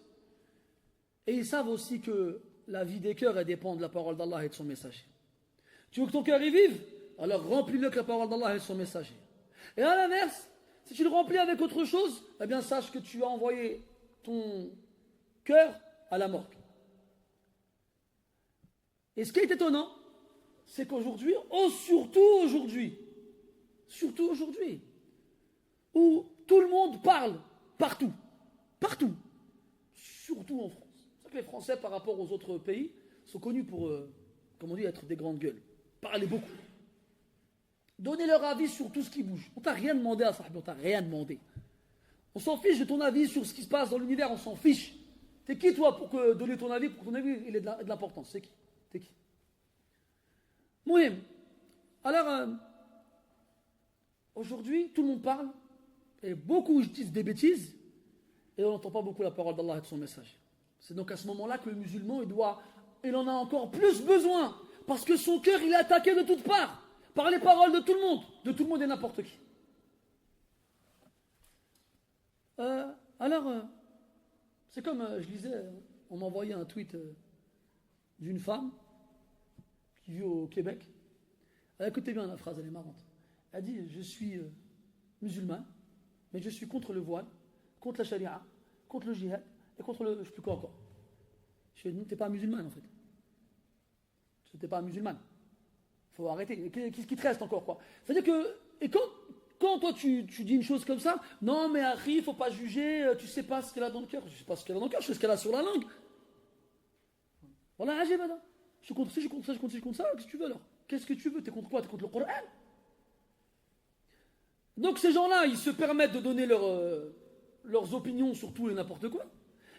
Et ils savent aussi que la vie des cœurs, elle dépend de la parole d'Allah et de son messager. Tu veux que ton cœur y vive? Alors remplis-le avec la parole d'Allah et de son messager. Et à l'inverse, si tu le remplis avec autre chose, eh bien sache que tu as envoyé ton cœur à la morgue. Et ce qui est étonnant, c'est qu'aujourd'hui, surtout aujourd'hui, où tout le monde parle, partout, surtout en France. C'est que les Français, par rapport aux autres pays, sont connus pour, comme on dit, être des grandes gueules, parler beaucoup. Donner leur avis sur tout ce qui bouge. On t'a rien demandé à Sahib, on t'a rien demandé. On s'en fiche de ton avis sur ce qui se passe dans l'univers, on s'en fiche. T'es qui toi pour donner ton avis, pour que ton avis il ait de l'importance? C'est qui? T'es qui? Mouhim. Alors, aujourd'hui, tout le monde parle, et beaucoup disent des bêtises, et on n'entend pas beaucoup la parole d'Allah et de son message. C'est donc à ce moment-là que le musulman, il en a encore plus besoin, parce que son cœur, il est attaqué de toutes parts. Par les paroles de tout le monde et n'importe qui. Alors, c'est comme je lisais, on m'a envoyé un tweet d'une femme qui vit au Québec. Alors, écoutez bien la phrase, elle est marrante. Elle dit, je suis musulman, mais je suis contre le voile, contre la charia, contre le jihad, et contre le... je ne sais plus quoi encore. Je dis, t'es pas musulman en fait. Tu n'es pas musulman. Il faut arrêter. Qu'est-ce qui te reste encore, quoi? C'est-à-dire que, et quand toi tu dis une chose comme ça, non mais Harry, il ne faut pas juger, tu ne sais pas ce qu'elle a dans le cœur. Je ne sais pas ce qu'elle a dans le cœur, je sais ce qu'elle a sur la langue. Voilà, Ajib, je suis contre ça, je suis contre ça, je suis contre ça, qu'est-ce que tu veux alors? Qu'est-ce que tu veux? Tu es contre quoi? Tu es contre le Coran? Donc ces gens-là, ils se permettent de donner leurs opinions sur tout et n'importe quoi.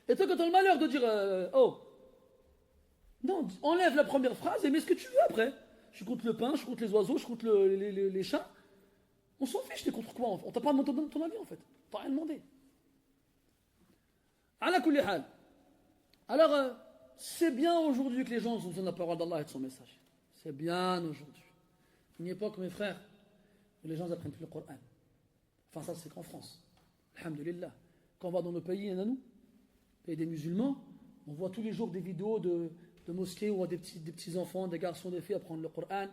Et toi, quand tu as le malheur de dire, oh, non, enlève la première phrase et mets ce que tu veux après. Je suis contre le pain, je suis contre les oiseaux, je suis contre les chats. On s'en fiche, t'es contre quoi? On t'a pas demandé ton avis en fait. T'as rien demandé. Ala kulli hal. Alors, c'est bien aujourd'hui que les gens ont besoin de la parole d'Allah et de son message. C'est bien aujourd'hui. Une époque, mes frères, où les gens n'apprennent plus le Coran. Enfin, ça, c'est qu'en France. Alhamdulillah. Quand on va dans nos pays, il y en a nous, pays des musulmans, on voit tous les jours des vidéos de mosquées où on voit des petits enfants, des garçons, des filles apprendre le Coran.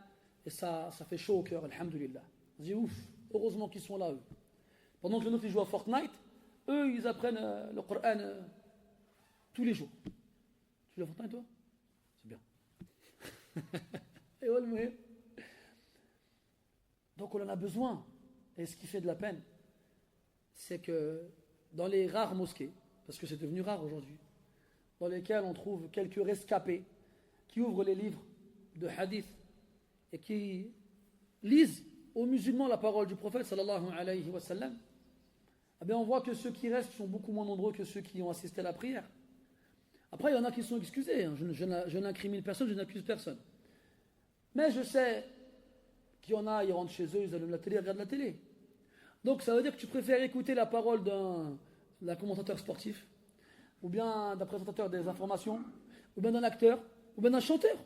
Et ça fait chaud au cœur, alhamdulillah. On se dit ouf, heureusement qu'ils sont là, eux. Pendant que les autres ils jouent à Fortnite, eux ils apprennent le Coran tous les jours. Tu joues à Fortnite toi? C'est bien. Et ouais, le donc on en a besoin. Et ce qui fait de la peine, c'est que dans les rares mosquées, parce que c'est devenu rare aujourd'hui, dans lesquelles on trouve quelques rescapés qui ouvrent les livres de hadith et qui lisent aux musulmans la parole du prophète sallallahu alayhi wa sallam, eh bien on voit que ceux qui restent sont beaucoup moins nombreux que ceux qui ont assisté à la prière. Après, il y en a qui sont excusés. Hein. Je n'incrimine personne, je n'accuse personne. Mais je sais qu'il y en a, ils rentrent chez eux, ils allument la télé, ils regardent la télé. Donc ça veut dire que tu préfères écouter la parole d'un commentateur sportif, ou bien d'un présentateur des informations, ou bien d'un acteur, ou bien d'un chanteur.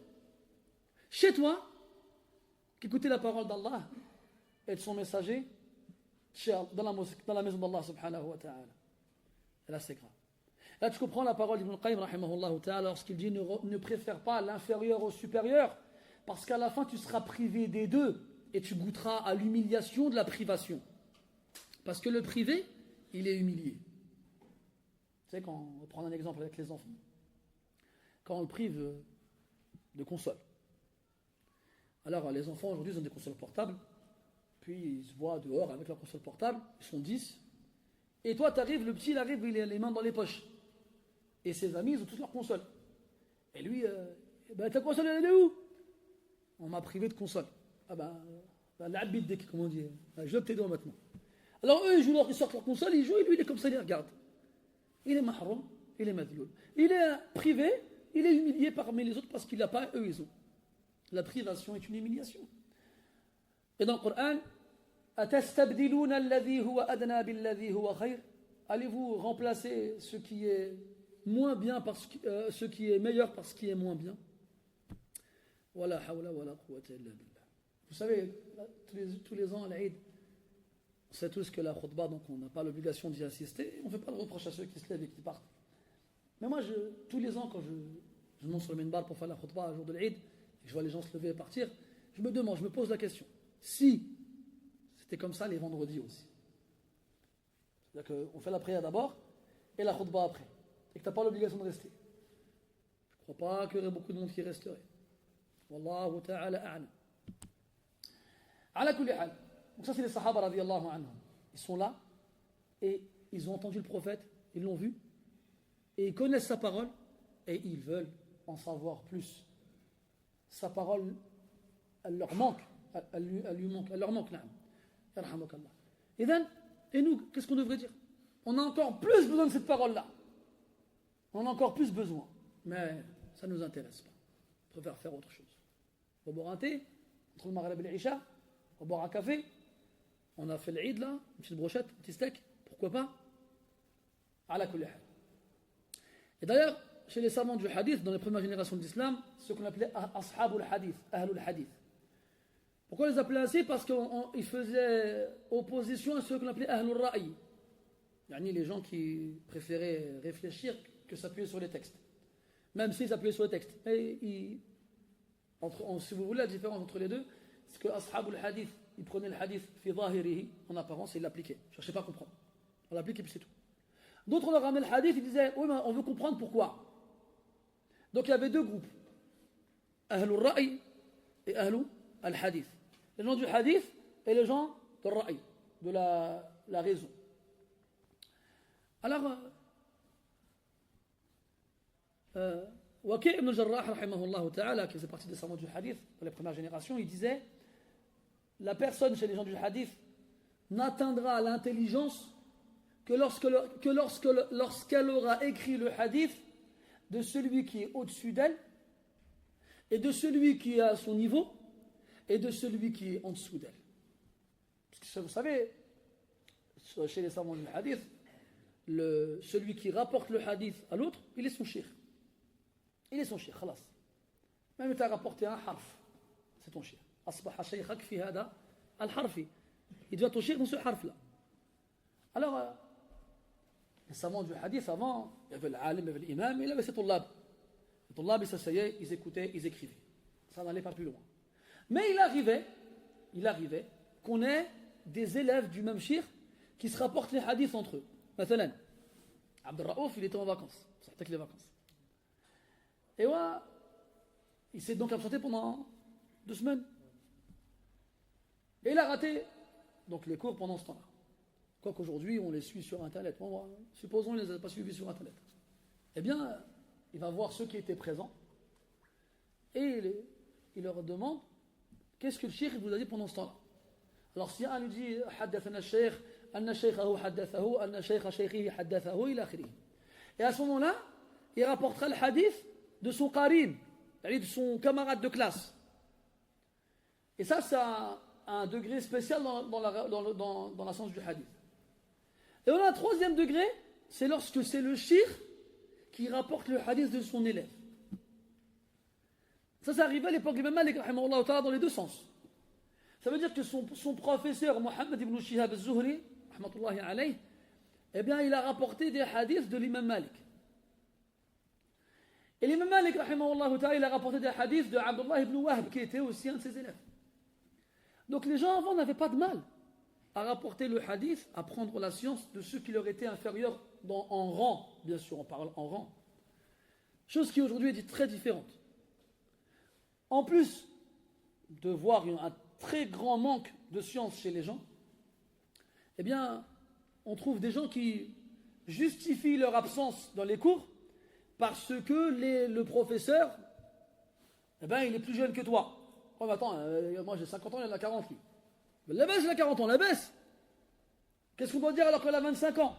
Chez toi, qu'écouter la parole d'Allah et de son messager dans la maison d'Allah subhanahu wa ta'ala. Et là c'est grave. Là tu comprends la parole d'Ibn Qayyim rahimahullah ta'ala lorsqu'il dit ne préfère pas l'inférieur au supérieur, parce qu'à la fin tu seras privé des deux et tu goûteras à l'humiliation de la privation. Parce que le privé, il est humilié. Tu sais, quand on va prendre un exemple avec les enfants, quand on le prive de console. Alors les enfants aujourd'hui ils ont des consoles portables, puis ils se voient dehors avec leur console portable, ils sont 10, et toi t'arrives, le petit il arrive, il a les mains dans les poches, et ses amis ils ont tous leur console. Et lui, ta console elle est où? On m'a privé de console. Ah l'abid, comme on dit, je tes doigts maintenant. Alors eux ils sortent leur console, ils jouent, et lui il est comme ça, il les regarde. Il est mahroum, il est madloul. Il est privé, il est humilié parmi les autres parce qu'il n'a pas, eux ils ont. La privation est une humiliation. Et dans le Coran, allez-vous remplacer ce qui est moins bien parce que ce qui est meilleur par ce qui est moins bien? Wala hawla wala quwwata illa billah. Vous savez, tous les ans à l'Aïd, on sait tous que la khutbah, donc on n'a pas l'obligation d'y assister. On ne fait pas de reproche à ceux qui se lèvent et qui partent. Mais moi, tous les ans, quand je monte sur le minbar pour faire la khutbah un jour de l'Aïd, et je vois les gens se lever et partir, je me pose la question. Si c'était comme ça les vendredis aussi. C'est-à-dire qu'on fait la prière d'abord et la khutbah après. Et que tu n'as pas l'obligation de rester. Je ne crois pas qu'il y aurait beaucoup de monde qui resterait. Wallahu ta'ala a'lam. Ala kulli hal. Donc ça c'est les sahaba radiyallahu anhum. Ils sont là et ils ont entendu le prophète, ils l'ont vu et ils connaissent sa parole et ils veulent en savoir plus. Sa parole, elle leur manque, elle leur manque. Yarhamukallah. Et nous, qu'est-ce qu'on devrait dire? On a encore plus besoin de cette parole-là. On a encore plus besoin. Mais ça ne nous intéresse pas. On préfère faire autre chose. On va boire un thé, entre le Maghreb et l'Isha, on va boire un café. On a fait l'Eid là, une petite brochette, un petit steak, pourquoi pas? Ala kulli hal. Et d'ailleurs, chez les savants du hadith, dans les premières générations de l'islam, ce qu'on appelait Ashabul hadith, Ahlul hadith. Pourquoi les appelait ainsi? Parce qu'ils faisaient opposition à ceux qu'on appelait Ahlul ra'i. Yani les gens qui préféraient réfléchir que s'appuyer sur les textes. Même s'ils s'appuyaient sur les textes. Et Si vous voulez la différence entre les deux, c'est que Ashab al-Hadith, ils prenaient le hadith fi zahirihi, en apparence, et ils l'appliquaient. Je ne cherchais pas à comprendre. On l'applique et puis c'est tout. D'autres leur ramenaient le hadith, ils disaient, oui, mais on veut comprendre pourquoi. Donc il y avait deux groupes. Ahlul Ra'i et Ahlul al-Hadith. Les gens du hadith et les gens du Ra'i, de la raison. Alors, Waqi' ibn al-Jarrah, rahimahullah ta'ala, qui faisait partie des savants du hadith, dans les premières générations, il disait, la personne chez les gens du hadith n'atteindra l'intelligence que lorsqu'elle aura écrit le hadith de celui qui est au-dessus d'elle, et de celui qui est à son niveau, et de celui qui est en dessous d'elle. Parce que vous savez, chez les savants du hadith, celui qui rapporte le hadith à l'autre, il est son shir. Il est son shir, khalas. Même si tu as rapporté un harf, c'est ton shir. Asbaha shaykhak fi hada al-harfi. Il doit ton shir dans ce harf-là. Alors, les savants du hadith avant, il y avait l'alim, il y avait l'imam, il y avait ses tullab. Les tullab, ils s'asseyaient, ils écoutaient, ils écrivaient. Ça n'allait pas plus loin. Mais il arrivait qu'on ait des élèves du même shir qui se rapportent les hadiths entre eux. Mathalan, Abdel Raouf, il était en vacances. C'était que les vacances. Et ouais, il s'est donc absenté pendant 2 semaines. Et il a raté donc les cours pendant ce temps-là. Quoique aujourd'hui, on les suit sur Internet. Bon, supposons qu'il ne les a pas suivis sur Internet. Eh bien, il va voir ceux qui étaient présents et il leur demande qu'est-ce que le cheikh vous a dit pendant ce temps-là. Alors si un lui dit حدثنا الشيخ أن شيخه حدثه أن شيخ شيخه حدثه إلى آخره. Et à ce moment-là, il rapportera le hadith de son qarin, c'est-à-dire de son camarade de classe. Et ça, c'est un degré spécial dans la science du hadith. Et on a un 3e degré, c'est lorsque c'est le shir qui rapporte le hadith de son élève. Ça arrivait à l'époque de l'imam Malik, rahimahullah ta'ala, dans les deux sens. Ça veut dire que son professeur, Mohammed ibn Shihab al-Zuhri, rahmatullahi alayh, eh bien, il a rapporté des hadiths de l'imam Malik. Et l'imam Malik, rahimahullah ta'ala, il a rapporté des hadiths de Abdullah ibn Wahb, qui était aussi un de ses élèves. Donc les gens avant n'avaient pas de mal à rapporter le hadith, à prendre la science de ceux qui leur étaient inférieurs en rang, bien sûr, on parle en rang. Chose qui aujourd'hui est très différente. En plus de voir un très grand manque de science chez les gens, eh bien, on trouve des gens qui justifient leur absence dans les cours parce que le professeur, eh ben, il est plus jeune que toi. Oh, mais attends, moi j'ai 50 ans, il en a 40 lui. Mais la baisse, il a 40 ans, la baisse. Qu'est-ce qu'on doit dire alors qu'elle a 25 ans?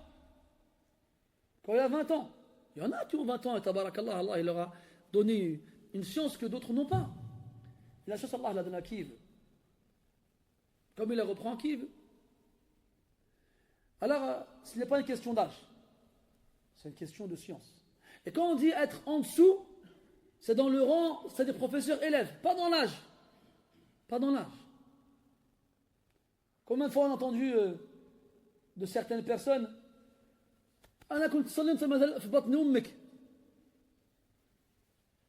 Quand il a 20 ans. Il y en a qui ont 20 ans, et tabarakallah, Allah, il leur a donné une science que d'autres n'ont pas. Et la science, Allah, il la donne à qui il veut. Comme il la reprend à qui il veut. Alors, ce n'est pas une question d'âge. C'est une question de science. Et quand on dit être en dessous, c'est dans le rang, c'est des professeurs-élèves, pas dans l'âge. Pas dans l'âge. Combien de fois on a entendu de certaines personnes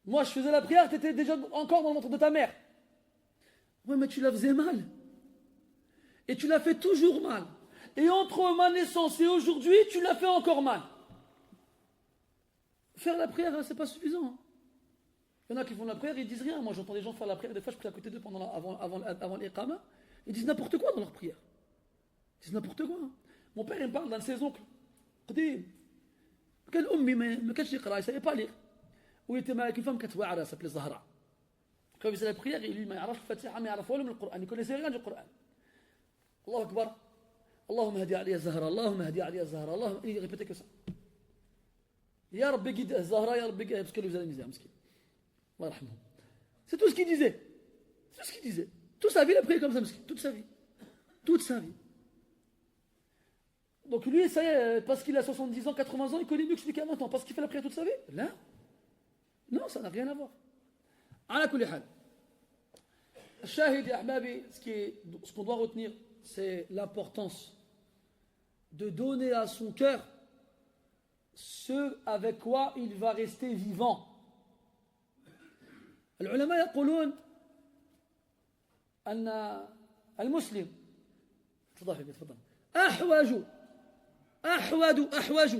moi je faisais la prière, tu étais déjà encore dans le ventre de ta mère. Oui, mais tu la faisais mal. Et tu l'as fait toujours mal. Et entre ma naissance et aujourd'hui, tu l'as fait encore mal. Faire la prière, c'est pas suffisant. Il y en a qui font la prière, ils disent rien. Moi j'entends des gens faire la prière, des fois je prie à côté d'eux avant l'iqama. Ils disent n'importe quoi dans leur prière. Ils disent n'importe quoi. Mon père il me parle d'un de ses oncles. Quel ummi, mais quel chiqra, il ne savait pas lire. Où il était avec une femme qui s'appelait Zahra. Quand il faisait la prière, lui, il ne savait pas le Fatiha, mais il savait le Coran. Il ne connaissait rien du Coran. Allahu Akbar. Allahumma hadi aliya Zahra, Allahumma hadi aliya Zahra. Il répétait que ça. Ya Rabbi guide Zahra, Ya Rabbi guide. Parce que vous allez me dire, Allah rahmah. C'est tout ce qu'il disait. C'est tout ce qu'il disait. Toute sa vie, il a prié comme ça, toute sa vie. Toute sa vie. Donc lui, ça y est, parce qu'il a 70 ans, 80 ans, il connaît mieux que celui qui a 20 ans. Parce qu'il fait la prière toute sa vie? Là. Non, ça n'a rien à voir. Ala kulli hal. Shahid, ya ahbabi, ce qu'on doit retenir, c'est l'importance de donner à son cœur ce avec quoi il va rester vivant. العلماء يقولون أن المسلم تفضل أحوج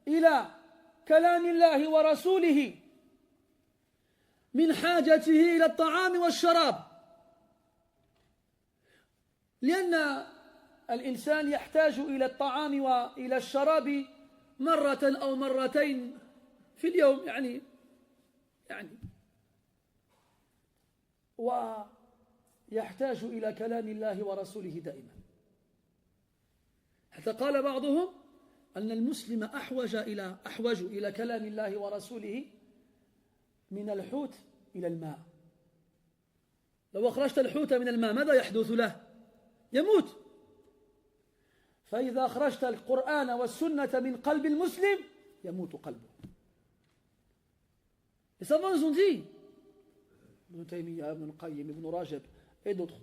إلى كلام الله ورسوله من حاجته إلى الطعام والشراب، لأن الإنسان يحتاج إلى الطعام وإلى الشراب مرة أو مرتين في اليوم يعني ويحتاج إلى كلام الله ورسوله دائما، حتى قال بعضهم أن المسلم أحوج إلى كلام الله ورسوله من الحوت إلى الماء. لو أخرجت الحوت من الماء ماذا يحدث له؟ يموت. فإذا أخرجت القرآن والسنة من قلب المسلم يموت قلبه. Les savants ont dit, Ibn Taymiyyah, Ibn Qayyim, Ibn Rajab et d'autres,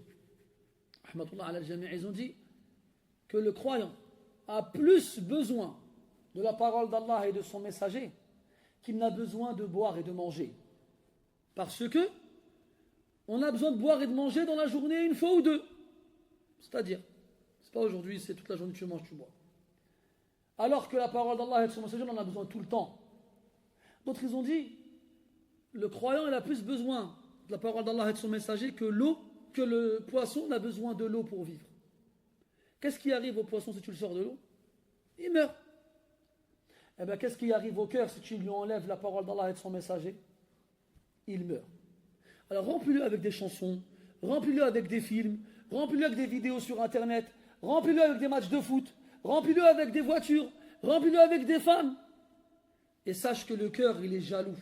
rahmatullah ala al-jami', ils ont dit que le croyant a plus besoin de la parole d'Allah et de son messager qu'il n'a besoin de boire et de manger. Parce que on a besoin de boire et de manger dans la journée une fois ou deux. C'est-à-dire, c'est pas aujourd'hui, c'est toute la journée tu manges, tu bois. Alors que la parole d'Allah et de son messager, on en a besoin tout le temps. D'autres, ils ont dit, le croyant, il a plus besoin de la parole d'Allah et de son messager que le poisson a besoin de l'eau pour vivre. Qu'est-ce qui arrive au poisson si tu le sors de l'eau? Il meurt. Eh bien, qu'est-ce qui arrive au cœur si tu lui enlèves la parole d'Allah et de son messager? Il meurt. Alors remplis-le avec des chansons, remplis-le avec des films, remplis-le avec des vidéos sur Internet, remplis-le avec des matchs de foot, remplis-le avec des voitures, remplis-le avec des femmes. Et sache que le cœur, il est jaloux.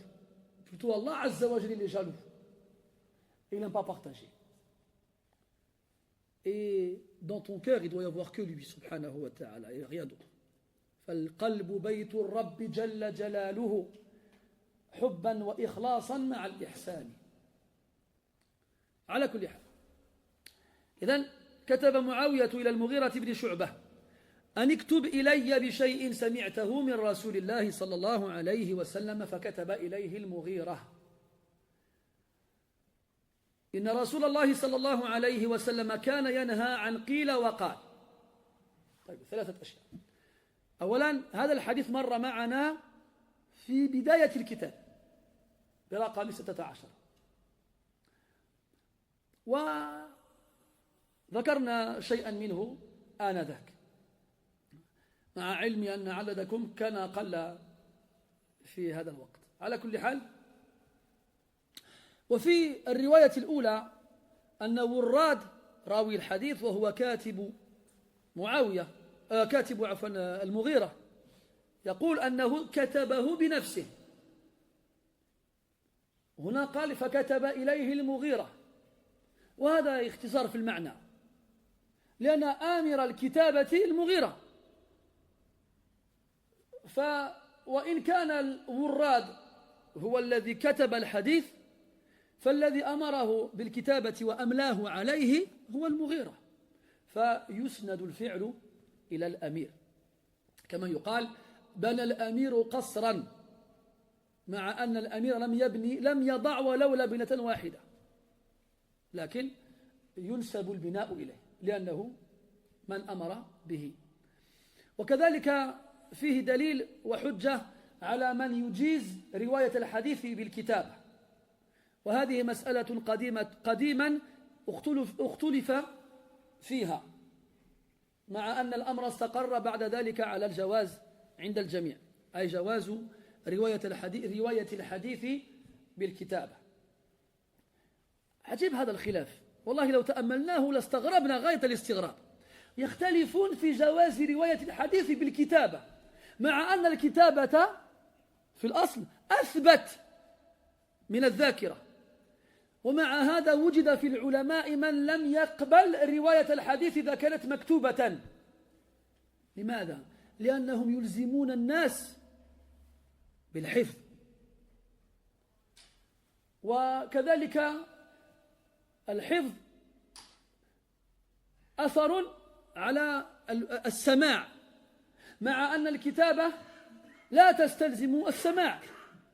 Plutôt Allah Azza wa Jalla, il est jaloux. Et il n'aime pas partager. Et dans ton cœur, il doit y avoir que lui, subhanahu wa ta'ala, et rien d'autre. فالقلب بيت الرب جل جلاله حبا وإخلاصا مع الإحسان. على كل حال، إذن كتب معاوية إلى المغيرة بن شعبة أن اكتب إلي بشيء سمعته من رسول الله صلى الله عليه وسلم، فكتب إليه المغيرة إن رسول الله صلى الله عليه وسلم كان ينهى عن قيل وقال. طيب، ثلاثة أشياء. أولا، هذا الحديث مر معنا في بداية الكتاب برقم 16، وذكرنا شيئا منه آنذاك، مع علمي أن عددكم كان أقل في هذا الوقت. على كل حال، وفي الرواية الأولى أن وراد راوي الحديث وهو كاتب معاوية المغيرة يقول أنه كتبه بنفسه. هنا قال فكتب إليه المغيرة، وهذا اختصار في المعنى، لأن آمر الكتابة المغيرة. وإن كان الوراد هو الذي كتب الحديث، فالذي أمره بالكتابة وأملاه عليه هو المغيرة، فيسند الفعل إلى الأمير، كما يقال بنى الأمير قصرا، مع أن الأمير لم يضع ولو لبنة واحدة، لكن ينسب البناء إليه لأنه من أمر به. وكذلك فيه دليل وحجة على من يجيز رواية الحديث بالكتابة، وهذه مسألة قديما اختلف فيها، مع أن الأمر استقر بعد ذلك على الجواز عند الجميع، أي جواز رواية الحديث بالكتابة. عجيب هذا الخلاف، والله لو تأملناه لاستغربنا غاية الاستغراب. يختلفون في جواز رواية الحديث بالكتابة، مع أن الكتابة في الأصل أثبت من الذاكرة، ومع هذا وجد في العلماء من لم يقبل رواية الحديث إذا كانت مكتوبة. لماذا؟ لأنهم يلزمون الناس بالحفظ، وكذلك الحفظ أثر على السماع، مع أن الكتابة لا تستلزم السماع،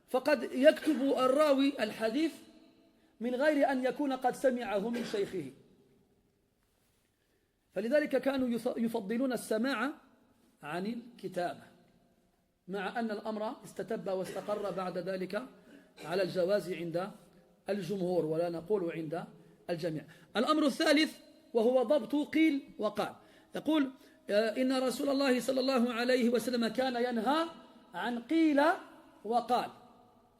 فقد يكتب الراوي الحديث من غير أن يكون قد سمعه من شيخه، فلذلك كانوا يفضلون السماع عن الكتابة، مع أن الأمر استتب واستقر بعد ذلك على الجواز عند الجمهور، ولا نقول عند الجميع. الأمر الثالث وهو ضبط قيل وقال. يقول إن رسول الله صلى الله عليه وسلم كان ينهى عن قيل وقال.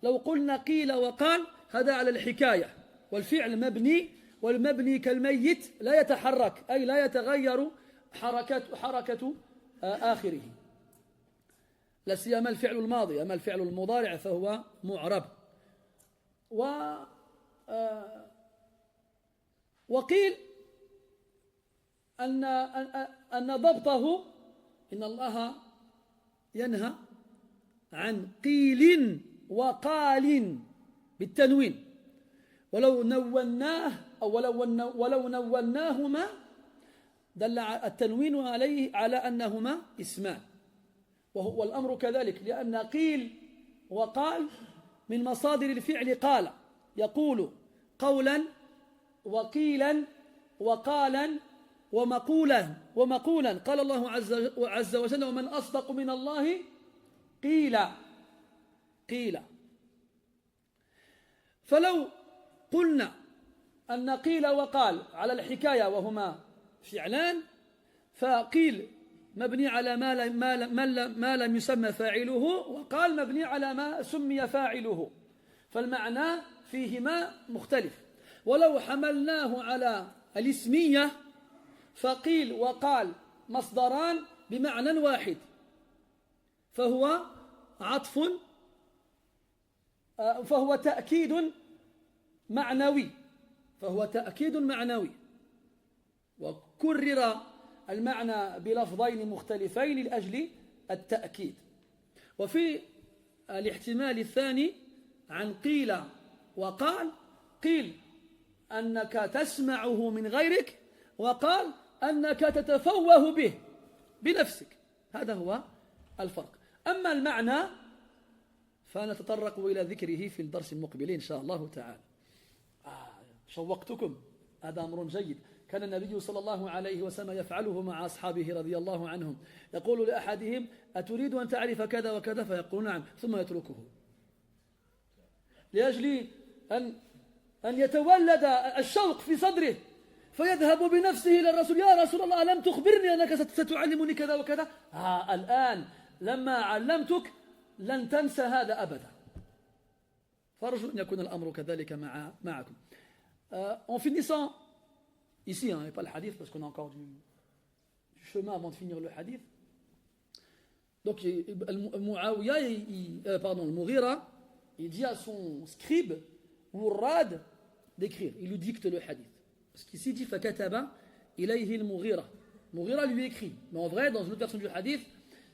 لو قلنا قيل وقال هذا على الحكاية، والفعل مبني، والمبني كالميت لا يتحرك، أي لا يتغير حركة آخره، لا سيما الفعل الماضي. أما الفعل المضارع فهو معرب. وقيل أن ضبطه إن الله ينهى عن قيل وقال بالتنوين، ولو نوناه أو ولو نوناهما دل التنوين عليه على أنهما اسمان، وهو الأمر كذلك، لأن قيل وقال من مصادر الفعل قال، يقول قولا وقيلا وقالا ومقولا. قال الله عز وجل: ومن أصدق من الله قيل. فلو قلنا أن قيل وقال على الحكاية وهما فعلان، فقيل مبني على ما لم يسمى فاعله، وقال مبني على ما سمي فاعله، فالمعنى فيهما مختلف. ولو حملناه على الاسمية فقيل وقال مصدران بمعنى واحد، فهو عطف، فهو تأكيد معنوي، وكرر المعنى بلفظين مختلفين لأجل التأكيد. وفي الاحتمال الثاني عن قيل وقال، قيل أنك تسمعه من غيرك، وقال أنك تتفوه به بنفسك. هذا هو الفرق. أما المعنى فنتطرق إلى ذكره في الدرس المقبل إن شاء الله تعالى. شوقتكم، هذا أمر جيد كان النبي صلى الله عليه وسلم يفعله مع أصحابه رضي الله عنهم. يقول لأحدهم: أتريد أن تعرف كذا وكذا؟ فيقول: نعم، ثم يتركه لأجل أن يتولد الشوق في صدره، فيذهب بنفسه إلى الرسول: يا رسول الله، ألم تخبرني أنك ستعلمني كذا وكذا؟ الآن لما علمتك لن تنسى هذا أبدا. فأرجو أن يكون الأمر كذلك معكم. En finissant ici, et pas le hadith parce qu'on a encore du chemin avant de finir le hadith. Donc le Mughira, il dit à son scribe Wurrad d'écrire, il lui dicte le hadith. Parce qu'ici il dit fakataba ilayhi al-Mughira. Mughira lui écrit, mais en vrai dans une autre version du hadith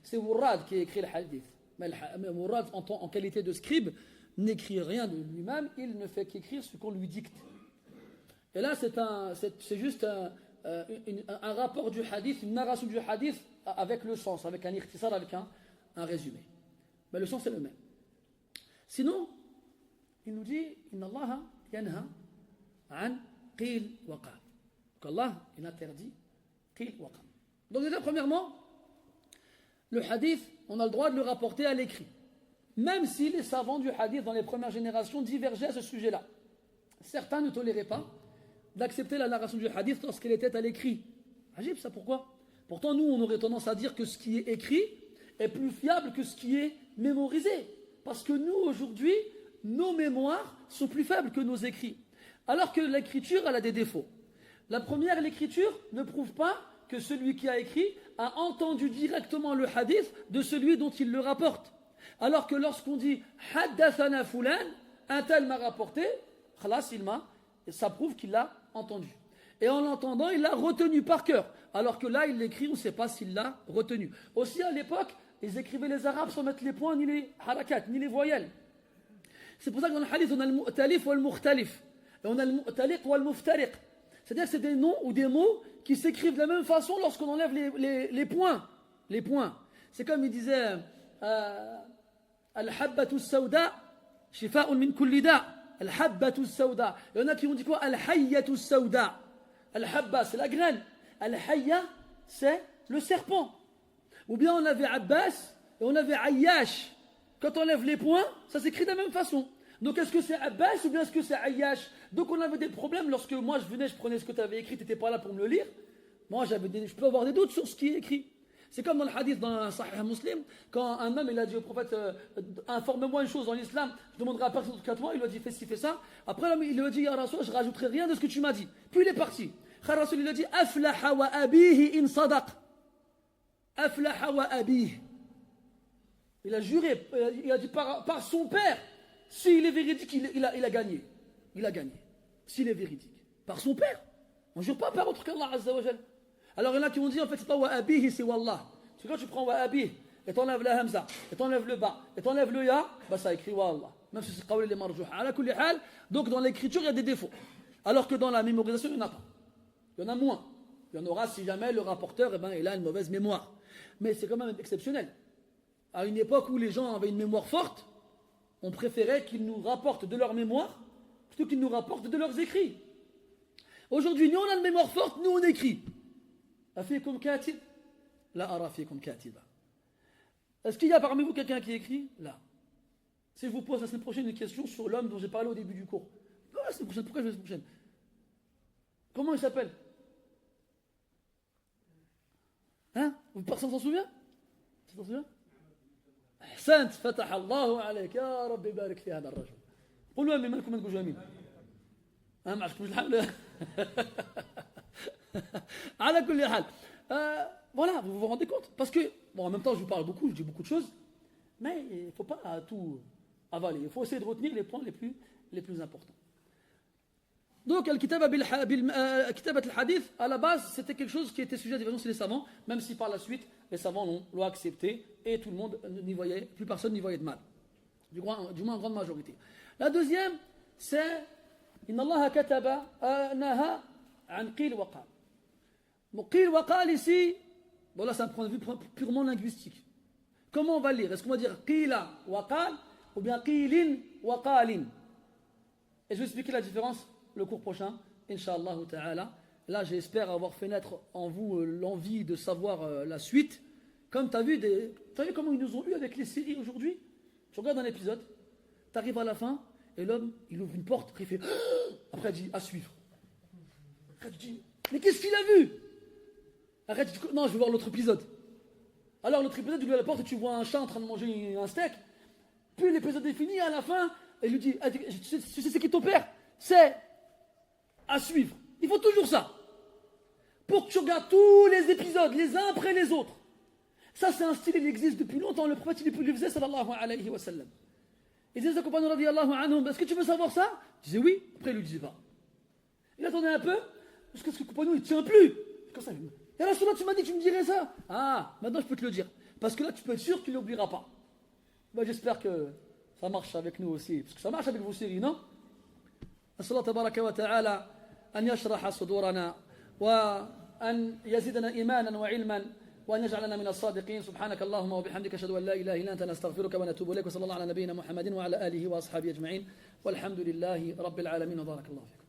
c'est Wurrad qui écrit le hadith. Mais Wurrad en qualité de scribe n'écrit rien de lui-même, il ne fait qu'écrire ce qu'on lui dicte. Et là, c'est juste un rapport du hadith, une narration du hadith avec le sens, avec un ikhtisar, avec un résumé. Mais le sens est le même. Sinon, il nous dit Inna Allah yanha an qil wa qal. Donc Allah, il interdit qil wa qal. Donc déjà, premièrement, le hadith, on a le droit de le rapporter à l'écrit. Même si les savants du hadith dans les premières générations divergeaient à ce sujet-là. Certains ne toléraient pas d'accepter la narration du hadith lorsqu'elle était à l'écrit. Ajib, ça pourquoi? Pourtant, nous, on aurait tendance à dire que ce qui est écrit est plus fiable que ce qui est mémorisé. Parce que nous, aujourd'hui, nos mémoires sont plus faibles que nos écrits. Alors que l'écriture, elle a des défauts. La première, l'écriture ne prouve pas que celui qui a écrit a entendu directement le hadith de celui dont il le rapporte. Alors que lorsqu'on dit « Haddathana fulan », un tel m'a rapporté, khalas, ça prouve qu'il l'a entendu. Et en l'entendant, il l'a retenu par cœur. Alors que là, il l'écrit, on ne sait pas s'il l'a retenu. Aussi, à l'époque, ils écrivaient les arabes sans mettre les points, ni les harakat, ni les voyelles. C'est pour ça que dans le hadith, on a le mu'talif ou le mukhtalif. Et on a le mu'taliq ou le muftariq. C'est-à-dire que c'est des noms ou des mots qui s'écrivent de la même façon lorsqu'on enlève les points. Les points. C'est comme il disait Al-habbatu sawda, shifa'un min kulli da'. Al-habbatu sawda. Il y en a qui ont dit quoi? Al-hayyatu sawda. Al-habba, c'est la graine. Al-Hayya, c'est le serpent. Ou bien on avait Abbas et on avait Ayyash. Quand on lève les poings, ça s'écrit de la même façon. Donc est-ce que c'est Abbas ou bien est-ce que c'est Ayyash? Donc on avait des problèmes lorsque moi je venais, je prenais ce que tu avais écrit, tu n'étais pas là pour me le lire. Moi je peux avoir des doutes sur ce qui est écrit. C'est comme dans le hadith dans Sahih Muslim, quand un homme il a dit au prophète informe-moi une chose dans l'islam, je demanderai à personne d'autre qu'à toi, il lui a dit fais ci, fais ça. Après l'homme il lui a dit ya Rasul, je rajouterai rien de ce que tu m'as dit. Puis il est parti. Rasul il a dit aflaha wa abihi in sadaq. Aflaha wa abihi. Il a juré, il a dit par son père, s'il est véridique, il a gagné. Il a gagné. S'il est véridique. Par son père. On ne jure pas par autre qu'Allah Azza wa Jal. Alors il y en a qui ont dit en fait c'est pas wa abihi, c'est wallah. Parce que quand tu prends wa abihi, et t'enlèves la hamza, et t'enlèves le ba, et t'enlèves le ya, bah ça écrit wallah. Même si c'est qawli les marjouh. Ala kulli hal, donc dans l'écriture il y a des défauts. Alors que dans la mémorisation il n'y en a pas. Il y en a moins. Il y en aura si jamais le rapporteur il a une mauvaise mémoire. Mais c'est quand même exceptionnel. À une époque où les gens avaient une mémoire forte, on préférait qu'ils nous rapportent de leur mémoire plutôt qu'ils nous rapportent de leurs écrits. Aujourd'hui, nous on a une mémoire forte, nous on écrit. Afikum katib? La ara fikum katiba. Est-ce qu'il y a parmi vous quelqu'un qui écrit? Là. Si je vous pose la semaine prochaine une question sur l'homme dont j'ai parlé au début du cours. Non, la semaine prochaine, pourquoi la semaine prochaine? Comment il s'appelle? Hein? Personne s'en souvient? Tu t'en souviens? أحسنت فتح الله عليك يا رب يبارك في هذا الرجل. قولوا امين مالكم ما تقولوا امين. ما عندكمش الحمد. على كل حال. Voilà, vous vous rendez compte? Parce que, bon, en même temps, je vous parle beaucoup, je dis beaucoup de choses, mais il ne faut pas tout avaler. Il faut essayer de retenir les points les plus importants. Donc, Al-Kitaba al-Hadith, à la base, c'était quelque chose qui était sujet à divergence chez les savants, même si par la suite, les savants l'ont accepté et tout le monde n'y voyait, plus personne n'y voyait de mal. Du moins, en grande majorité. La deuxième, c'est Inna Allah kataba naha an qil wa qal. Bon, qil wa qal ici, bon là, c'est un point de vue purement linguistique. Comment on va lire? Est-ce qu'on va dire qila wa qal ou bien qilin wa qalin? Et je vais expliquer la différence le cours prochain, Inch'Allah ta'ala. Là, j'espère avoir fait naître en vous l'envie de savoir la suite. Comme tu as vu comment ils nous ont eu avec les séries aujourd'hui? Tu regardes un épisode, tu arrives à la fin, et l'homme, il ouvre une porte, il fait après, il dit à suivre. Après, tu dis mais qu'est-ce qu'il a vu? Après, tu dis non, je veux voir l'autre épisode. Alors, l'autre épisode, tu ouvres la porte et tu vois un chat en train de manger un steak. Puis l'épisode est fini, à la fin, et il lui dit tu sais c'est qui ton père? C'est à suivre. Il faut toujours ça. Pour que tu regardes tous les épisodes, les uns après les autres. Ça, c'est un style, il existe depuis longtemps. Le prophète, il le faisait, sallallahu alayhi wa sallam. Il disait à ses compagnons, radiyallahu anhum, est-ce que tu veux savoir ça? Il disait oui. Après, il ne lui disait pas. Il attendait un peu, parce que ce compagnon, il ne tient plus. Comme ça, et là, tu m'as dit que tu me dirais ça. Ah, maintenant, je peux te le dire. Parce que là, tu peux être sûr qu'il n'oubliera pas. Ben, j'espère que ça marche avec nous aussi. Parce que ça marche avec vos séries, non? أسأل الله تبارك وتعالى أن يشرح صدورنا وأن يزيدنا إيمانا وعلما وأن يجعلنا من الصادقين. سبحانك اللهم وبحمدك أشهد أن لا إله إلا أنت نستغفرك ونتوب إليك وصلى الله على نبينا محمد وعلى آله وأصحابه أجمعين والحمد لله رب العالمين وبارك الله فيك.